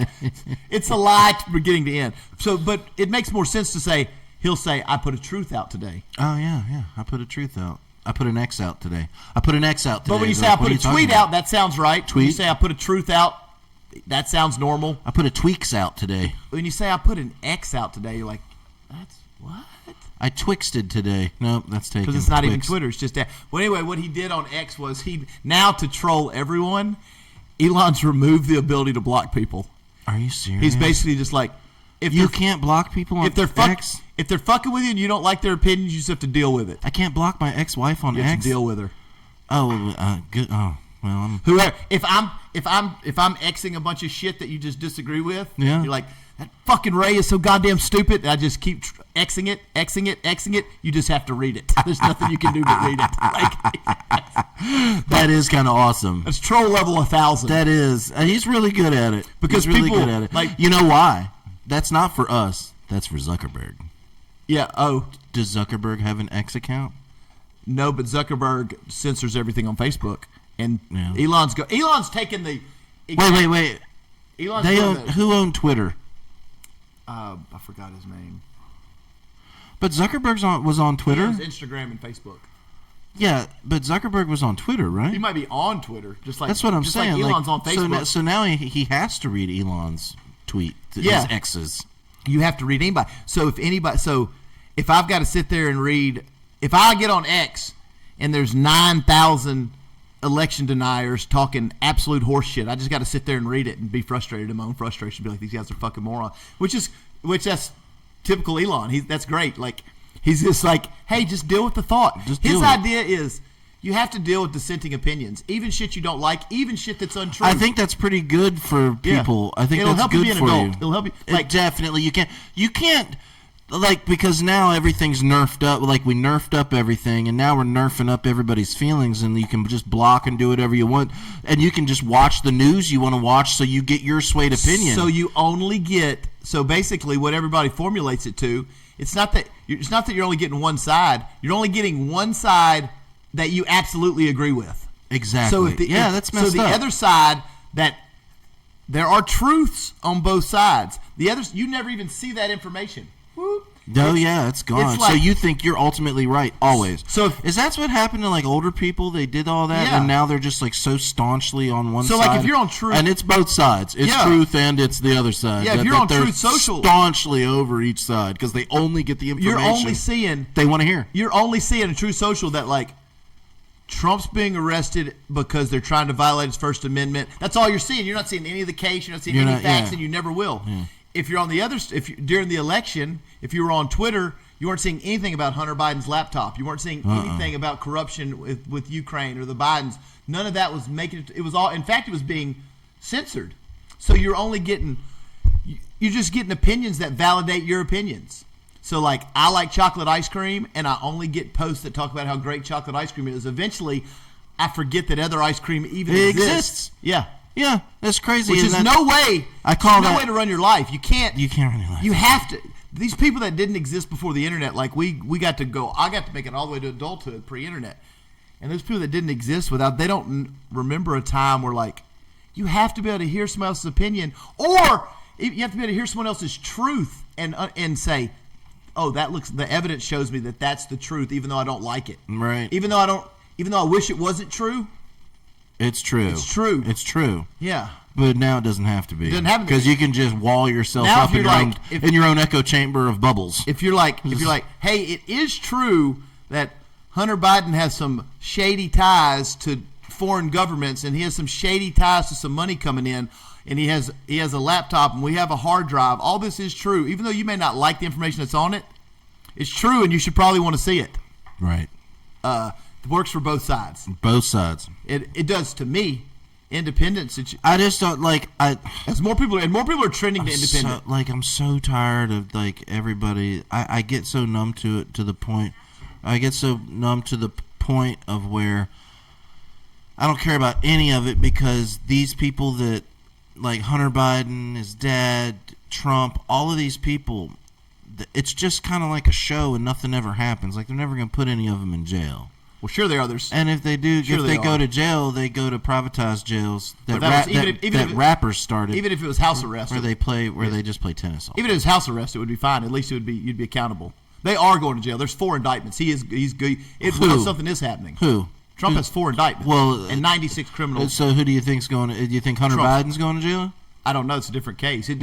it's a lie from beginning to end. So, but it makes more sense to say he'll say I put a truth out today. Oh yeah. I put a truth out. I put an X out today. I put an X out today. But when you say Like, I what put are a you talking tweet about? out, that sounds right. When you Tweet? say I put a truth out, that sounds normal. I put a tweaks out today. When you say I put an X out today, you're like, that's what? I twixted today. Nope, that's taken. Because it's not even Twix. Twitter. It's just that. Well, anyway, what he did on X was now to troll everyone, Elon's removed the ability to block people. Are you serious? He's basically just like, if You they're- can't block people on if they're X. if they're fucking with you and you don't like their opinions, you just have to deal with it. I can't block my ex-wife on You have X. to deal with her. Oh, good. Oh, well, I'm. Whoever, if I'm Xing a bunch of shit that you just disagree with, Yeah. you're like, that fucking Ray is so goddamn stupid. And I just keep Xing it. You just have to read it. There's nothing you can do but read it. That is kind of awesome. It's troll level 1,000. That is. And he's really good at it. Because he's really people, good at it. like, you know why? That's not for us. That's for Zuckerberg. Yeah. Oh. Does Zuckerberg have an X account? No, but Zuckerberg censors everything on Facebook, and Yeah. Elon's taken the. Wait. Elon's Who owned Twitter? I forgot his name. But Zuckerberg was on Twitter? He owns Instagram and Facebook. Yeah, but Zuckerberg was on Twitter, right? He might be on Twitter, just like That's what I'm just saying. Like Elon's on Facebook. So now he has to read Elon's tweet, Yeah. his X's. You have to read anybody. So if I've got to sit there and read, if I get on X and there's 9,000 election deniers talking absolute horse shit, I just got to sit there and read it and be frustrated in my own frustration, be like, these guys are fucking morons. Which that's typical Elon. That's great. Like, he's just like, hey, just deal with the thought. His idea is you have to deal with dissenting opinions, even shit you don't like, even shit that's untrue. I think that's pretty good for people. Yeah. I think It'll that's help good you be an for adult. you. It'll help you. Like, definitely, you can't. Like, because now everything's nerfed up. Like, we nerfed up everything, and now we're nerfing up everybody's feelings, and you can just block and do whatever you want, and you can just watch the news you want to watch, so you get your swayed opinion. So basically, what everybody formulates it to, it's not that you're only getting one side. You're only getting one side that you absolutely agree with. Exactly. So that's messed up. So the other side, that there are truths on both sides. The others, you never even see that information. It's gone. It's like, so you think you're ultimately right always. So is that what happened to like older people? They did all that, and now they're just like so staunchly on one side. So like if you're on Truth, and it's both sides. It's Truth and it's the other side. Yeah, if you're on Truth Social, staunchly over each side because they only get the information. You're only seeing they want to hear. You're only seeing in Truth Social that like Trump's being arrested because they're trying to violate his First Amendment. That's all you're seeing. You're not seeing any of the case. You're not seeing any facts, and you never will. Yeah. If you're on the other, during the election, if you were on Twitter, you weren't seeing anything about Hunter Biden's laptop. You weren't seeing anything about corruption with Ukraine or the Bidens. None of that was making it. It was all. In fact, it was being censored. So you're just getting opinions that validate your opinions. So like, I like chocolate ice cream, and I only get posts that talk about how great chocolate ice cream is. Eventually, I forget that other ice cream even exists. Yeah. Yeah, that's crazy. Which is no way. No way to run your life. You can't run your life. You have to. These people that didn't exist before the internet, like we got to go. I got to make it all the way to adulthood, pre-internet. And those people that didn't exist they don't remember a time where like you have to be able to hear someone else's opinion, or you have to be able to hear someone else's truth and say, oh, the evidence shows me that that's the truth, even though I don't like it. Right. Even though I wish it wasn't true. It's true. It's true. Yeah. But now it doesn't have to be. It doesn't have to be. Because you can just wall yourself up in your own echo chamber of bubbles. If you're like, hey, it is true that Hunter Biden has some shady ties to foreign governments, and he has some shady ties to some money coming in, and he has a laptop, and we have a hard drive. All this is true, even though you may not like the information that's on it. It's true, and you should probably want to see it. Right. It works for both sides. Both sides. It does to me. Independence. I just don't like. As more people are trending to independent. I'm so tired of like everybody. I get so numb to it to the point. I get so numb to the point of where I don't care about any of it because these people that like Hunter Biden, his dad, Trump, all of these people. It's just kind of like a show and nothing ever happens. Like they're never going to put any of them in jail. Well, sure they are. And if they do, if they go to jail, they go to privatized jails that rappers started. Even if it was house arrest, where they just play tennis. Even if it was house arrest, it would be fine. At least you'd be accountable. They are going to jail. There's 4 indictments. He's good. Something is happening. Who? Trump has 4 indictments. Well, and 96 criminals. So who do you think's going? Do you think Hunter Biden's going to jail? I don't know. It's a different case. They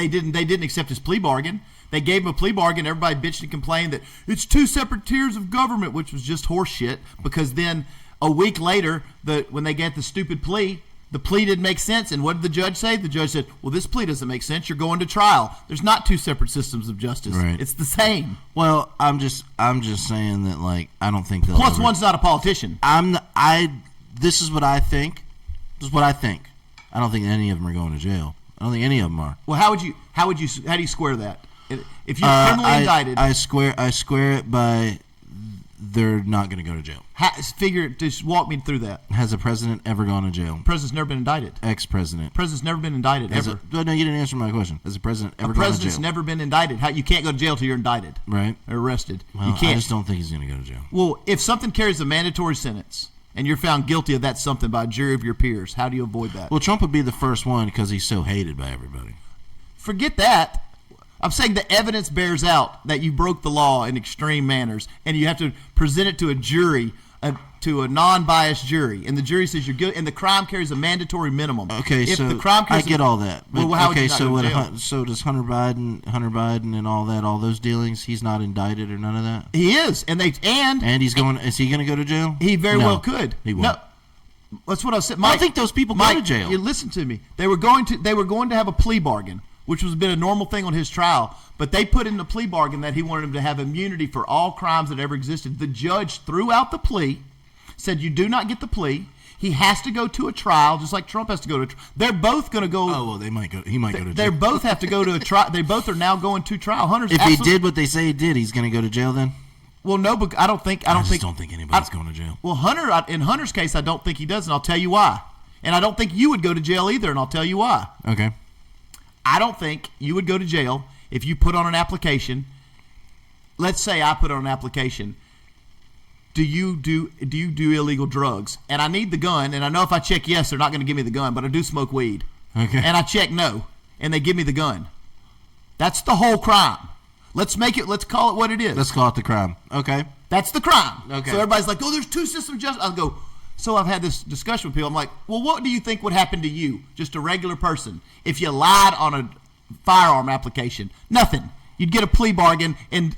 didn't accept his plea bargain. They gave him a plea bargain. Everybody bitched and complained that it's 2 separate tiers of government, which was just horse shit. Because then a week later, when they get the stupid plea, the plea didn't make sense. And what did the judge say? The judge said, well, this plea doesn't make sense. You're going to trial. There's not 2 separate systems of justice. Right. It's the same. Well, I'm just saying that like I don't think they'll. Plus, one's not a politician. This is what I think. This is what I think. I don't think any of them are going to jail. I don't think any of them are. Well, how do you square that? If you're criminally indicted, I square it by they're not going to go to jail. Just walk me through that. Has the president ever gone to jail? President's never been indicted. Ex-president. President's never been indicted ever. No, you didn't answer my question. Has the president ever gone to jail? President's never been indicted. You can't go to jail till you're indicted. Right. Or arrested. Well, you can't. I just don't think he's going to go to jail. Well, if something carries a mandatory sentence and you're found guilty of that something by a jury of your peers, how do you avoid that? Well, Trump would be the first one because he's so hated by everybody. Forget that. I'm saying the evidence bears out that you broke the law in extreme manners, and you have to present it to a jury, to a non-biased jury, and the jury says you're guilty, and the crime carries a mandatory minimum. Okay, if so the crime I get all that. But, well, how okay, would you not go to jail? So does Hunter Biden and all that, all those dealings, he's not indicted or none of that? He is, and he's going. Is he going to go to jail? He very well could. He won't. No, that's what I said. Mike, I don't think those people go to jail. You listen to me. They were going to have a plea bargain, which was been a normal thing on his trial. But they put in the plea bargain that he wanted him to have immunity for all crimes that ever existed. The judge threw out the plea, said you do not get the plea. He has to go to a trial, just like Trump has to go to a trial. They're both going to go. Oh, well, they might go. He might go to jail. They both have to go to a trial. They both are now going to trial. If he did what they say he did, he's going to go to jail then? Well, no, but I don't think anybody's going to jail. Well, in Hunter's case, I don't think he does, and I'll tell you why. And I don't think you would go to jail either, and I'll tell you why. Okay. I don't think you would go to jail if you put on an application. Let's say I put on an application. Do you do illegal drugs? And I need the gun, and I know if I check yes, they're not going to give me the gun, but I do smoke weed. Okay. And I check no, and they give me the gun. That's the whole crime. Let's call it what it is. Let's call it the crime. Okay. That's the crime. Okay. So everybody's like, oh, there's two systems of justice. I'll go, so I've had this discussion with people. I'm like, well, what do you think would happen to you, just a regular person, if you lied on a firearm application? Nothing. You'd get a plea bargain and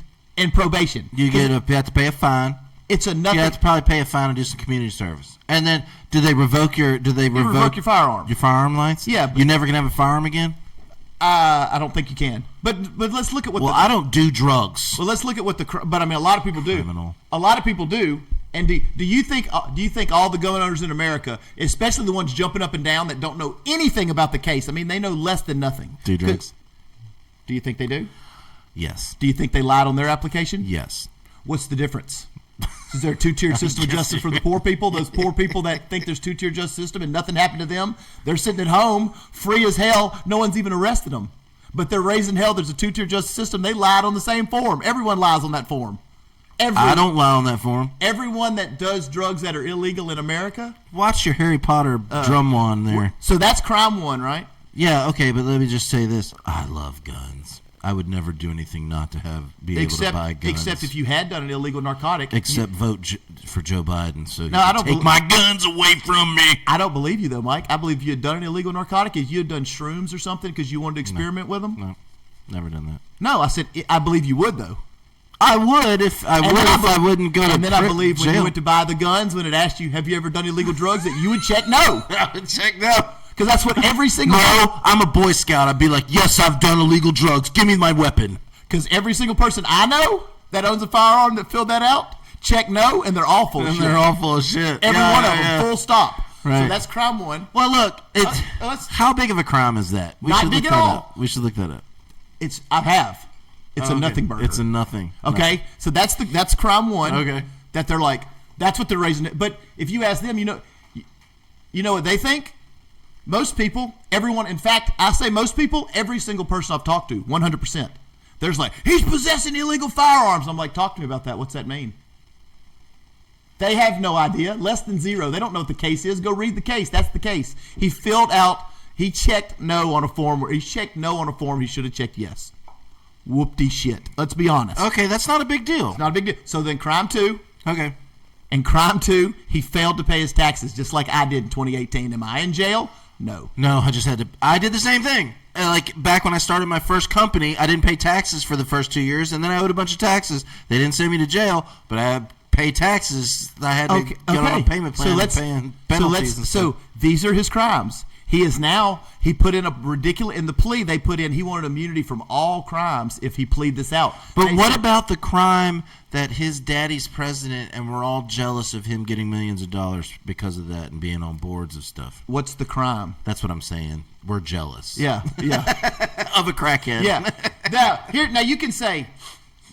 probation. You have to pay a fine. It's a nothing. You have to probably pay a fine and do some community service. And then, do they revoke your firearm? Your firearm license? Yeah. You're never gonna have a firearm again? I don't think you can. But let's look at what. Well, I don't do drugs. Well, let's look at what But I mean, a lot of people do. Criminal. A lot of people do. And do you think all the gun owners in America, especially the ones jumping up and down that don't know anything about the case? I mean, they know less than nothing. Do drugs? Do you think they do? Yes. Do you think they lied on their application? Yes. What's the difference? Is there a two-tier system of justice for the poor people? Those poor people that think there's two-tier justice system and nothing happened to them, they're sitting at home free as hell. No one's even arrested them, but they're raising hell. There's a two-tier justice system. They lied on the same form. Everyone lies on that form. I don't lie on that form. Everyone that does drugs that are illegal in America. Watch your Harry Potter drum wand there. So that's crime one, right? Yeah. Okay, but let me just say this: I love guns. I would never do anything not to able to buy guns. Except if you had done an illegal narcotic. Vote for Joe Biden, so I don't take my guns away from me. I don't believe you, though, Mike. I believe if you had done an illegal narcotic, if you had done shrooms or something because you wanted to experiment with them. No, never done that. No, I said I believe you would, though. I would if I wouldn't go to jail. And then I believe when you went to buy the guns, when it asked you, have you ever done illegal drugs, that you would check no. I would check no. Because that's what every single... No, I'm a Boy Scout. I'd be like, yes, I've done illegal drugs. Give me my weapon. Because every single person I know that owns a firearm that filled that out, check no, and they're all full of shit. They're all full of shit. Every one of them, full stop. Right. So that's crime one. Well, look, how big of a crime is that? Not big at all. We should look that up. It's a nothing burger. It's a nothing. Okay, so that's crime one. Okay. That they're like, that's what they're raising it. But if you ask them, you know what they think? Most people, everyone, in fact, I say most people, every single person I've talked to, 100%. There's like, he's possessing illegal firearms. I'm like, talk to me about that. What's that mean? They have no idea. Less than zero. They don't know what the case is. Go read the case. That's the case. He checked no on a form where he checked no on a form he should have checked yes. Whoop-de shit. Let's be honest. Okay, that's not a big deal. It's not a big deal. So then crime two. Okay. And crime two, he failed to pay his taxes just like I did in 2018. Am I in jail? No. No, I did the same thing. Like back when I started my first company, I didn't pay taxes for the first 2 years, and then I owed a bunch of taxes. They didn't send me to jail, but I paid taxes. I had to get on a payment plan. So these are his crimes. He put in a ridiculous, in the plea they put in, he wanted immunity from all crimes if he plead this out. But what about the crime that his daddy's president and we're all jealous of him getting millions of dollars because of that and being on boards of stuff? What's the crime? That's what I'm saying. We're jealous. Yeah. Of a crackhead. Yeah. Now you can say,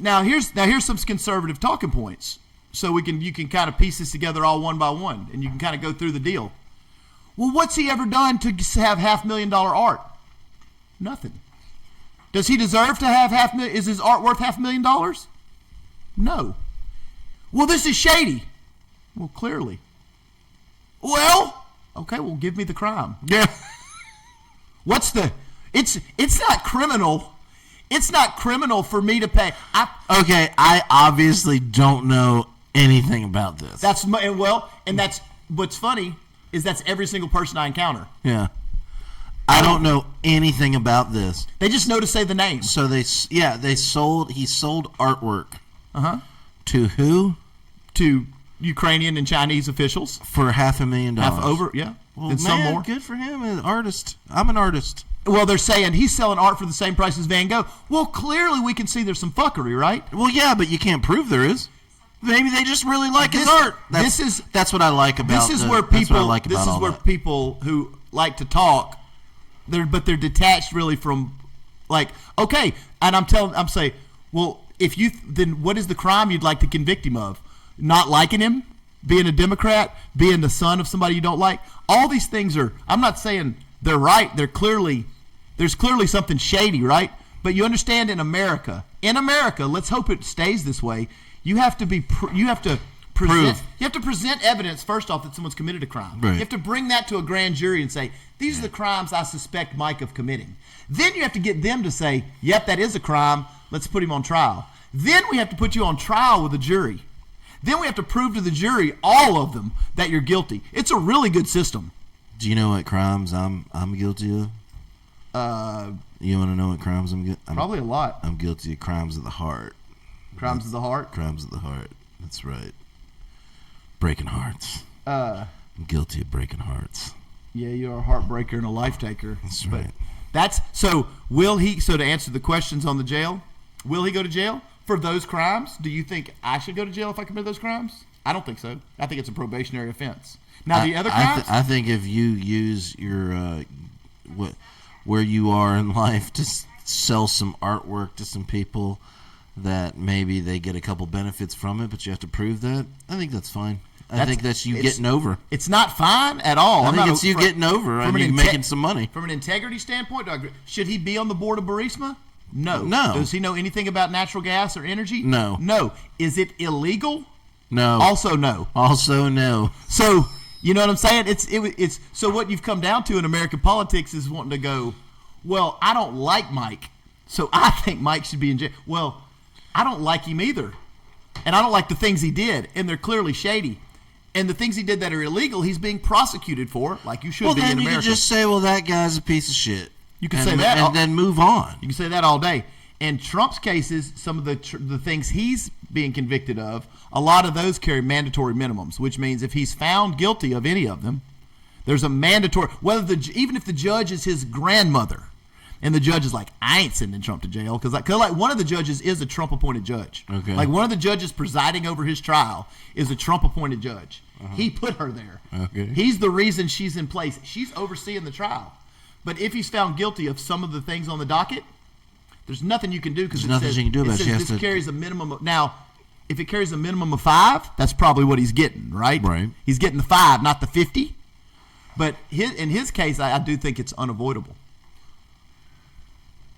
here's some conservative talking points. So you can kind of piece this together all one by one, and you can kind of go through the deal. Well, what's he ever done to have $500,000 art? Nothing. Does he deserve to have $500,000? Is his art worth $500,000? No. Well, this is shady. Well, clearly. Well, okay. Well, give me the crime. Yeah. It's not criminal. It's not criminal for me to pay. I obviously don't know anything about this. That's what's funny is that's every single person I encounter. Yeah. I don't know anything about this. They just know to say the name. So he sold artwork. Uh-huh. To who? To Ukrainian and Chinese officials. For $500,000. Yeah. Well, and some more. Good for him, an artist. I'm an artist. Well, they're saying he's selling art for the same price as Van Gogh. Well, clearly we can see there's some fuckery, right? Well, yeah, but you can't prove there is. Maybe they just really like his art. That's what I like about. This is where people who like to talk, they're detached really from, like, okay, and I'm saying, well, then what is the crime you'd like to convict him of? Not liking him, being a Democrat, being the son of somebody you don't like. All these things are. I'm not saying they're right. There's clearly something shady, right? But you understand, in America, let's hope it stays this way. You have to present evidence first off that someone's committed a crime. Right. You have to bring that to a grand jury and say, these are the crimes I suspect Mike of committing. Then you have to get them to say, yep, that is a crime. Let's put him on trial. Then we have to put you on trial with a jury. Then we have to prove to the jury, all of them, that you're guilty. It's a really good system. Do you know what crimes I'm guilty of? You want to know what crimes I'm guilty? Probably a lot. I'm guilty of crimes of the heart. Crimes of the heart? Crimes of the heart. That's right. Breaking hearts. I'm guilty of breaking hearts. Yeah, you're a heartbreaker and a life taker. That's right. So to answer the questions on the jail, will he go to jail for those crimes? Do you think I should go to jail if I commit those crimes? I don't think so. I think it's a probationary offense. Now, the other crimes? I think if you use your where you are in life to sell some artwork to some people that maybe they get a couple benefits from it, but you have to prove that, I think that's fine. I think that's you getting over. It's not fine at all. I think it's you getting over and you making some money. From an integrity standpoint, should he be on the board of Burisma? No. No. Does he know anything about natural gas or energy? No. No. Is it illegal? No. Also no. Also no. So, you know what I'm saying? It's so what you've come down to in American politics is wanting to go, well, I don't like Mike, so I think Mike should be in jail. Well, I don't like him either. And I don't like the things he did, and they're clearly shady. And the things he did that are illegal, he's being prosecuted for, like you should be in America. Well, then you can just say, well, that guy's a piece of shit. You can say that. And then move on. You can say that all day. In Trump's cases, some of the things he's being convicted of, a lot of those carry mandatory minimums, which means if he's found guilty of any of them, there's a mandatory, even if the judge is his grandmother, and the judge is like, I ain't sending Trump to jail, because like one of the judges is a Trump-appointed judge. Okay. Like one of the judges presiding over his trial is a Trump-appointed judge. Uh-huh. He put her there. Okay. He's the reason she's in place. She's overseeing the trial. But if he's found guilty of some of the things on the docket, there's nothing you can do because this carries a minimum of, now, if it carries a minimum of 5, that's probably what he's getting, right? Right. He's getting the 5, not the 50. But in his case, I do think it's unavoidable.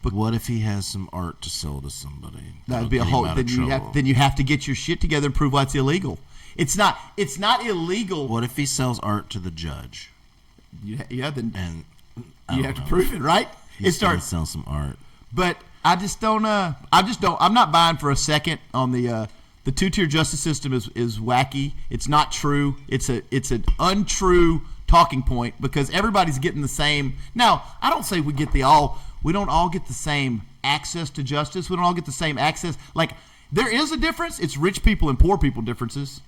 But what if he has some art to sell to somebody? That would be a whole. Then you have to get your shit together and prove why it's illegal. It's not illegal. What if he sells art to the judge? Then you have to prove it, right? He's going to sell some art. But I just don't. I'm not buying for a second on the 2-tier justice system is wacky. It's not true. It's an untrue talking point because everybody's getting the same. Now, I don't say we don't all get the same access to justice. We don't all get the same access. Like, there is a difference. It's rich people and poor people differences.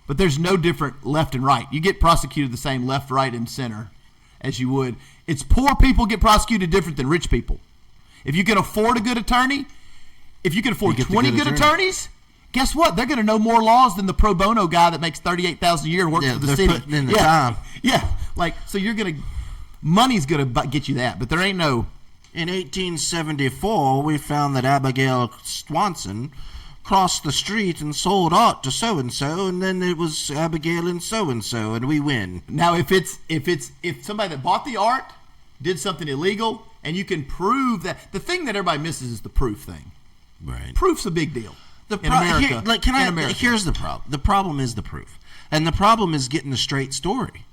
But there's no different left and right. You get prosecuted the same left, right, and center. as you would. It's poor people get prosecuted different than rich people. If you can afford a good attorney, if you can afford 20 good attorneys, guess what? They're going to know more laws than the pro bono guy that makes $38,000 a year and works for the they're city. putting in the time. Yeah, like so money's going to get you that, but there ain't no. In 1874, we found that Abigail Swanson crossed the street and sold art to so-and-so, and then it was Abigail and so-and-so, and we win. Now, if somebody that bought the art did something illegal, and you can prove that, the thing that everybody misses is the proof thing. Right. Proof's a big deal in America. Here's the problem. The problem is the proof, and the problem is getting a straight story.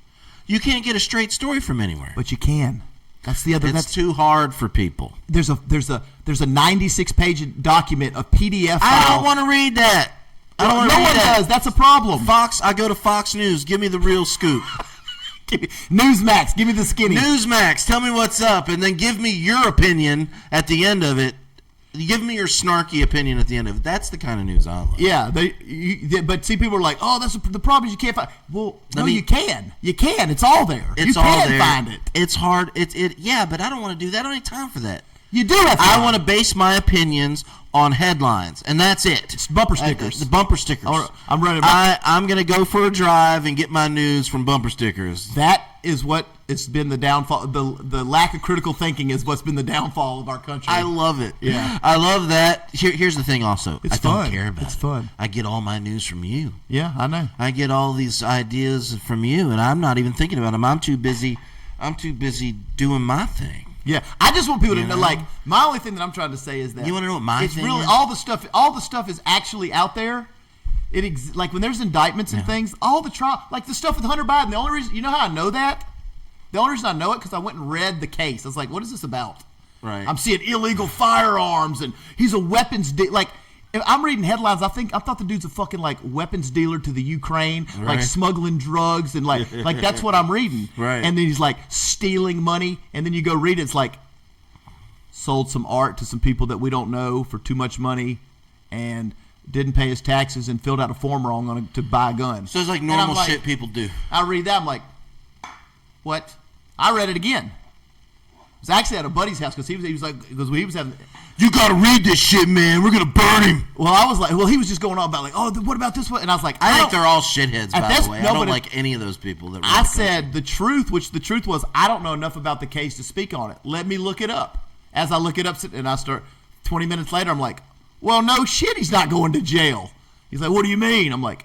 You can't get a straight story from anywhere. But you can. That's the other. It's too hard for people. There's a 96-page document, a PDF file. I don't want to read that. I don't want to read that. No one does. That's a problem. Fox. I go to Fox News. Give me the real scoop. Newsmax. Give me the skinny. Newsmax. Tell me what's up, and then give me your opinion at the end of it. Give me your snarky opinion at the end of it. That's the kind of news I love. Yeah, but see, people are like, "Oh, that's the problem is you can't find." Well, you can. You can. It's all there. You can find it. It's hard. Yeah, but I don't want to do that. I don't have time for that. You do have. I want to base my opinions on headlines, and that's it. It's bumper stickers. The bumper stickers. I'm running. I'm going to go for a drive and get my news from bumper stickers. That is what it's been the downfall. The lack of critical thinking is what's been the downfall of our country. I love it. Yeah, I love that. Here's the thing. Also, I don't care about it. It's fun. I get all my news from you. Yeah, I know. I get all these ideas from you, and I'm not even thinking about them. I'm too busy doing my thing. Yeah, I just want people to know. Like, my only thing that I'm trying to say is that you want to know what my thing really is? All the stuff is actually out there. Like when there's indictments and things, all the trial, like the stuff with Hunter Biden. The only reason, you know how I know that? The only reason I know it because I went and read the case. I was like, what is this about? Right. I'm seeing illegal firearms and he's a weapons like. If I'm reading headlines, I thought the dude's a fucking like weapons dealer to the Ukraine, like smuggling drugs and like that's what I'm reading. Right. And then he's like stealing money, and then you go read it, it's like sold some art to some people that we don't know for too much money, and didn't pay his taxes and filled out a form wrong to buy a gun. So it's like normal shit people do. I read that, I'm like, what? I read it again. It was actually at a buddy's house because he was having. You gotta read this shit, man. We're gonna burn him. Well, I was like, he was just going on about like, oh, what about this one? And I was like, I think they're all shitheads, by the way. No, I don't like any of those people. That I said the truth, which the truth was, I don't know enough about the case to speak on it. Let me look it up. As I look it up, and I start 20 minutes later, I'm like, well, no shit, he's not going to jail. He's like, what do you mean? I'm like,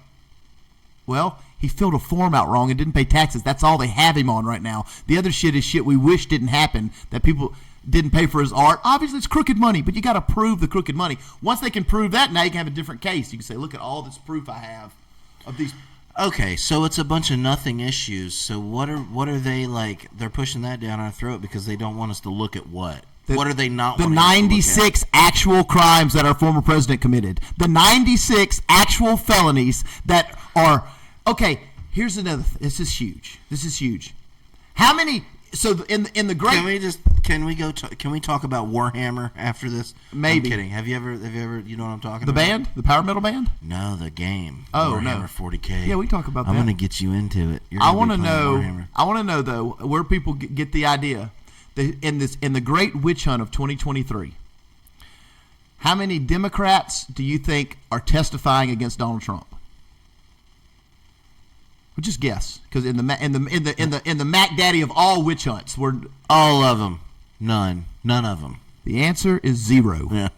well, he filled a form out wrong and didn't pay taxes. That's all they have him on right now. The other shit is shit we wish didn't happen, that people didn't pay for his art. Obviously, it's crooked money, but you got to prove the crooked money. Once they can prove that, now you can have a different case. You can say, look at all this proof I have of these. Okay, so it's a bunch of nothing issues. So what are they like? They're pushing that down our throat because they don't want us to look at what? What are they not? The 96 actual crimes that our former president committed. The 96 actual felonies that are. Okay, here's another. This is huge. How many? So in the great. Can we talk about Warhammer after this? Maybe. I'm kidding. Have you ever? You know what I'm talking about? The band, the power metal band. No, the game. Oh, Warhammer no. 40K. Yeah, we talk about that. I'm gonna get you into it. I want to know. I want to know though where people get the idea. In the great witch hunt of 2023, how many Democrats do you think are testifying against Donald Trump? Well, just guess, because in the Mac Daddy of all witch hunts, we're all of them. None of them. The answer is 0. Yeah.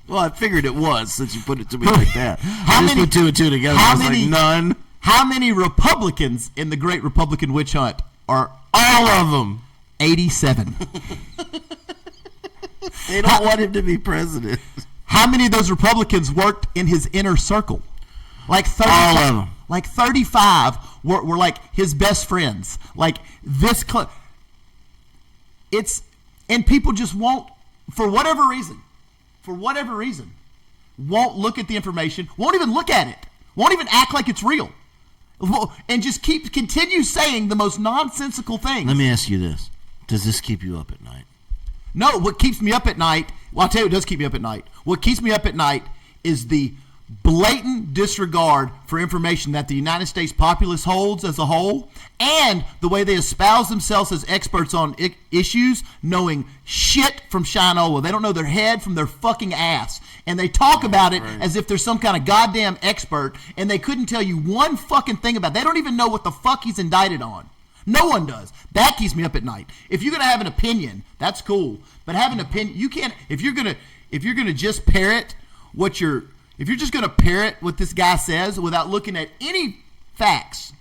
Well, I figured it was since you put it to me like that. How many put 2 and 2 together? I was like, none. How many Republicans in the great Republican witch hunt are all of them? 87. They don't want him to be president. How many of those Republicans worked in his inner circle? Like 35, all of them. Like 35 were like his best friends. Like this and people just won't, for whatever reason, won't look at the information, won't even look at it, won't even act like it's real, and just continue saying the most nonsensical things. Let me ask you this. Does this keep you up at night? No, what keeps me up at night, well, I'll tell you what does keep me up at night. What keeps me up at night is the blatant disregard for information that the United States populace holds as a whole, and the way they espouse themselves as experts on issues, knowing shit from Shinola. They don't know their head from their fucking ass. And they talk about it as if they're some kind of goddamn expert, and they couldn't tell you one fucking thing about it. They don't even know what the fuck he's indicted on. No one does. That keeps me up at night. If you're gonna have an opinion, that's cool. But have an opinion, you can't. If you're gonna just parrot what you're. If you're just going to parrot what this guy says without looking at any facts,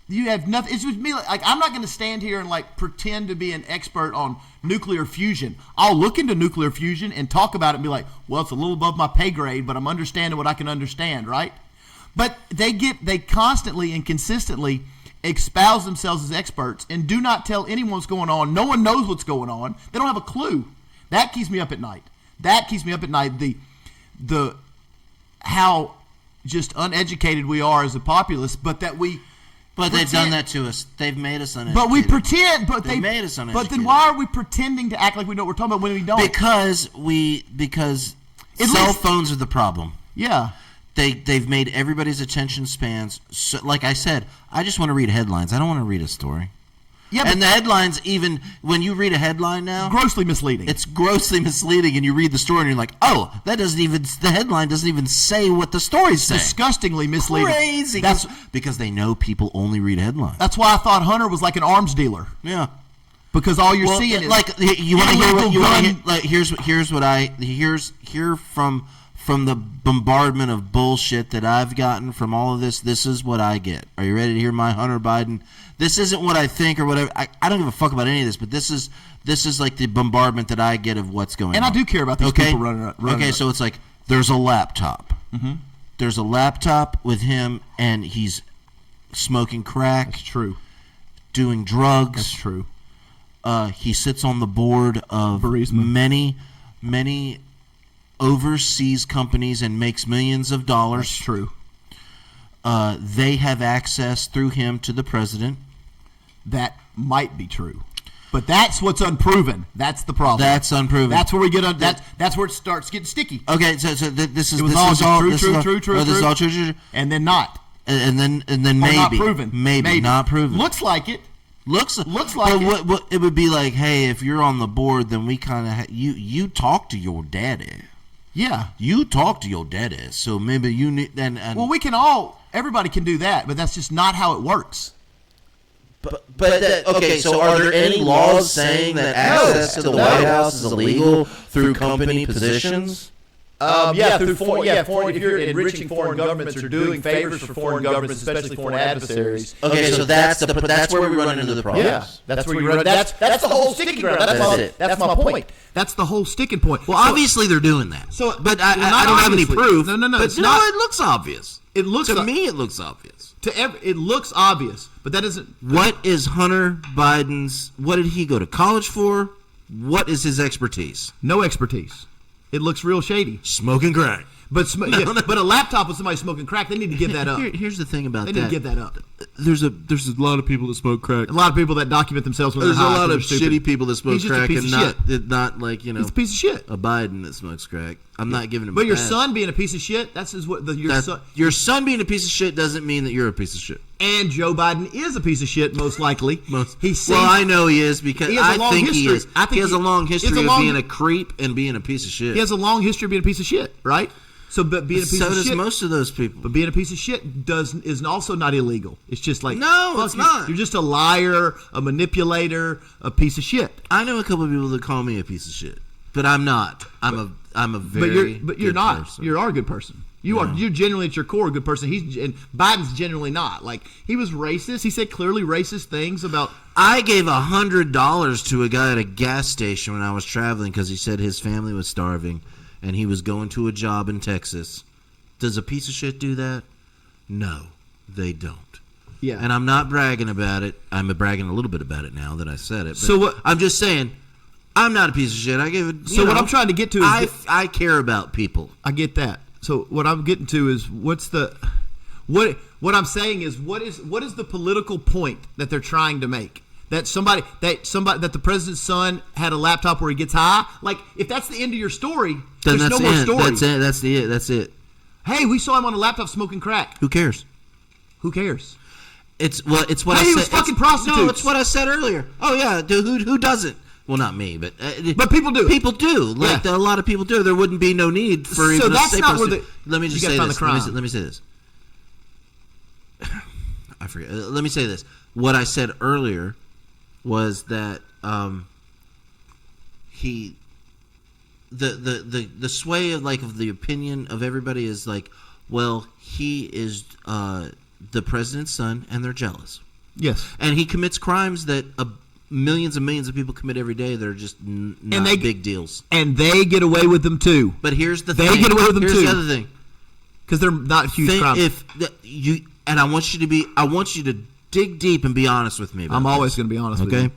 you have nothing. It's with me. Like I'm not going to stand here and like pretend to be an expert on nuclear fusion. I'll look into nuclear fusion and talk about it and be like, well, it's a little above my pay grade, but I'm understanding what I can understand, right? But they constantly and consistently espouse themselves as experts and do not tell anyone what's going on. No one knows what's going on. They don't have a clue. That keeps me up at night. The how just uneducated we are as a populace, but that we. But they've done that to us. They've made us uneducated. But we pretend. But they made us uneducated. But then why are we pretending to act like we know what we're talking about when we don't? Because cell phones are the problem. Yeah. They've made everybody's attention spans. So, like I said, I just want to read headlines. I don't want to read a story. Yeah, and the headlines, even when you read a headline now, grossly misleading. It's grossly misleading, and you read the story, and you're like, "Oh, the headline doesn't even say what the story's saying." Disgustingly misleading. Crazy. That's because they know people only read headlines. That's why I thought Hunter was like an arms dealer. Yeah, because all you're seeing is like you want to hear what you want to hear. Like here's what I hear from the bombardment of bullshit that I've gotten from all of this. This is what I get. Are you ready to hear my Hunter Biden? This isn't what I think or whatever. I don't give a fuck about any of this, but this is like the bombardment that I get of what's going on. And I do care about these people running Okay, so it's like there's a laptop. Mm-hmm. There's a laptop with him, and he's smoking crack. That's true. Doing drugs. That's true. He sits on the board of Burisma. many overseas companies and makes millions of dollars. That's true. They have access through him to the president. That might be true, but that's what's unproven. That's the problem. That's unproven. That's where we get on. That's where it starts getting sticky. Okay, so this is all true, and then not, and then maybe not proven. Maybe not proven. Looks like it. Looks like it. What it would be like? Hey, if you're on the board, then we kind of you talk to your daddy. Yeah, you talk to your daddy. So maybe you need and well, we can everybody can do that, but that's just not how it works. Okay, so are there any laws saying that access to the White House is illegal through company positions? If you're enriching foreign governments or doing favors for foreign governments, especially foreign adversaries. Okay, so that's where we run into the problem. Yeah, that's where you run. That's the whole sticking ground. That's my point. That's the whole sticking point. Well, obviously they're doing that. But I don't have any proof. No. But it looks obvious. It looks to me. It looks obvious. It looks obvious, but that isn't. What is Hunter Biden's? What did he go to college for? What is his expertise? No expertise. It looks real shady. Smoking crack. But but a laptop with somebody smoking crack, they need to give that up. Here's the thing about that. They need to give that up. There's a lot of people that smoke crack. A lot of people that document themselves when they're high. There's a lot of shitty people that smoke crack and not like, He's a piece of shit. A Biden that smokes crack. I'm not giving him But a your pass. son being a piece of shit, your son being a piece of shit doesn't mean that you're a piece of shit. And Joe Biden is a piece of shit, most likely. I know he is because I think he is. He has a long history of being a creep and being a piece of shit. He has a long history of being a piece of shit, right? So, but being a piece of shit. So does most of those people. But being a piece of shit is also not illegal. It's just like it's not. You're just a liar, a manipulator, a piece of shit. I know a couple of people that call me a piece of shit, but I'm not. I'm a very. But you're not. Person. You are a good person. You are. You're genuinely at your core a good person. And Biden's genuinely not. Like he was racist. He said clearly racist things about. I gave $100 to a guy at a gas station when I was traveling because he said his family was starving. And he was going to a job in Texas. Does a piece of shit do that? No, they don't. Yeah. And I'm not bragging about it. I'm bragging a little bit about it now that I said it. But so what? I'm just saying, I'm not a piece of shit. I give it. So what I'm trying to get to is I care about people. I get that. So what I'm getting to is what I'm saying is what is the political point that they're trying to make? That the president's son had a laptop where he gets high. Like if that's the end of your story, then there's no more story. That's it. That's it. Hey, we saw him on a laptop smoking crack. Who cares? Who cares? It's what Hey, I he said. was fucking prostitutes. No, it's what I said earlier. Oh yeah, dude, who doesn't? Well, not me, but people do. People do. Like Yeah. a lot of people do. There wouldn't be no need for So even that's a state not where prostitute. Let me just you say gotta this. find the crime. Let me say this. I forget. Let me say this. What I said earlier was that the sway of like of the opinion of everybody is like, well, he is the president's son, and they're jealous. Yes. And he commits crimes that millions and millions of people commit every day that are just not big deals. And they get away with them too. But here's the They thing. get away with them here's too. the other thing. Because they're not huge crimes. I want you to dig deep and be honest with me. I'm always going to be honest with you. Okay.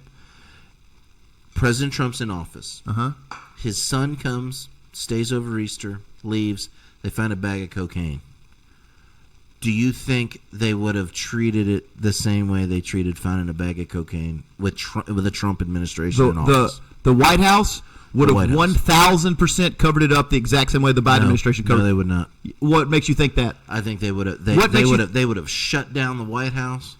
President Trump's in office. Uh-huh. His son comes, stays over Easter, leaves. They find a bag of cocaine. Do you think they would have treated it the same way they treated finding a bag of cocaine with the Trump administration in office? The White House would The have White House. 1,000% covered it up the exact same way the Biden administration covered No, it. they would not. What makes you think that? I think they would have. What makes you- They would have shut down the White House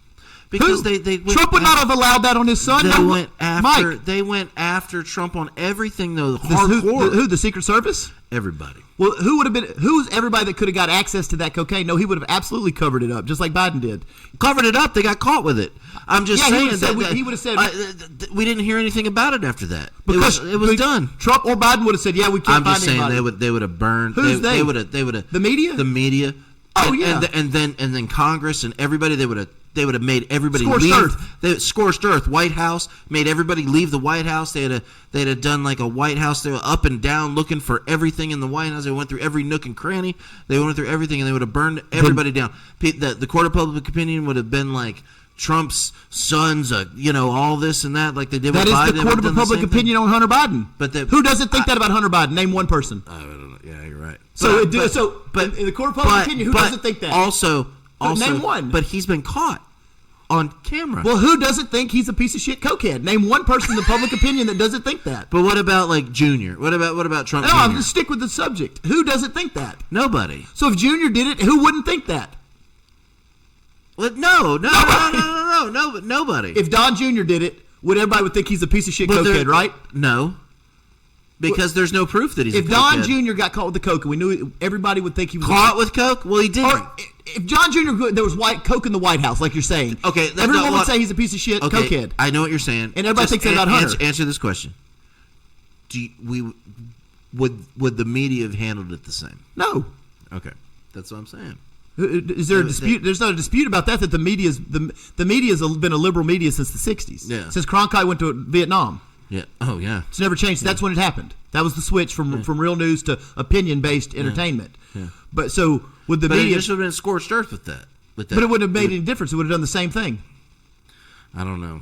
because Who? they went Trump would not have allowed that on his son. They No, went after. Mike. They went after Trump on everything though. Who, Hardcore. the Secret Service? Everybody. Well, who's everybody that could have got access to that cocaine? No, he would have absolutely covered it up, just like Biden did. Covered it up. They got caught with it. I'm just Yeah, he saying would've said- that he would've said- we didn't hear anything about it after that. Because it was done. Trump or Biden would have said, "Yeah, we can't I'm find just saying anybody." they would have burned. Who's they? They would have. The media? The media. Oh, yeah. And then Congress and everybody. They would have made everybody Scorched leave. earth. They scorched earth. White House made everybody leave the White House. They'd have done like a White House. They were up and down looking for everything in the White House. They went through every nook and cranny. They went through everything, and they would have burned everybody down. The court of public opinion would have been like Trump's sons, all this and that, like they did That with is Biden. the court of public opinion on Hunter Biden. But who doesn't think that about Hunter Biden? Name one person. I don't know. Yeah, you're right. So, But in the court of public opinion, who doesn't think that? Also, name one. But he's been caught on camera. Well, who doesn't think he's a piece of shit cokehead? Name one person in the public opinion that doesn't think that. But what about like Junior? What about Trump? No, I'm Jr.? going to stick with the subject. Who doesn't think that? Nobody. So if Junior did it, who wouldn't think that? Well, no, nobody. If Don Jr. did it, everybody would think he's a piece of shit But cokehead, right? No, because there's no proof that he's If a Don cokehead. Jr. got caught with the coke, we knew everybody would think he was Caught with coke? Well, he didn't. Or if John Jr. there was white coke in the White House, like you're saying. Okay, everyone would say he's a piece of shit Okay, cokehead. I know what you're saying, And everybody thinks that about Hunter. Answer this question: would the media have handled it the same? No. Okay, that's what I'm saying. Is there a dispute? There's not a dispute about that. That the media's been a liberal media since the '60s. Yeah. Since Cronkite went to Vietnam, Yeah. Oh, yeah. it's never changed. That's when it happened. That was the switch from real news to opinion-based entertainment. Yeah. But so would the But media? it just would have been scorched earth with that. But it wouldn't have made any difference. It would have done the same thing. I don't know.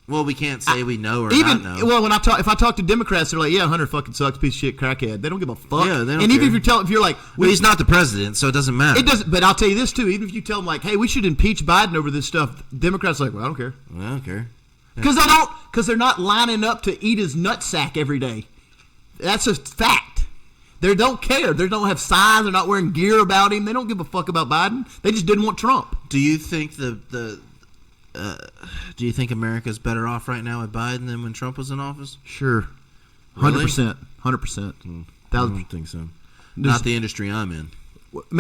Well, we can't say we know or Even not know. well, if I talk to Democrats, they're like, "Yeah, Hunter fucking sucks, piece of shit, crackhead." They don't give a fuck. Yeah, they don't and even care. if you're like, Well, he's not the president, so it doesn't matter. it doesn't. But I'll tell you this too. Even if you tell them like, "Hey, we should impeach Biden over this stuff," Democrats are like, "Well, I don't care." I don't care. Because they're not lining up to eat his nutsack every day. That's a fact. They don't care. They don't have signs. They're not wearing gear about him. They don't give a fuck about Biden. They just didn't want Trump. Do you think do you think America's better off right now with Biden than when Trump was in office? Sure, Really? 100%, 100%. I don't think so. Not the industry I'm in.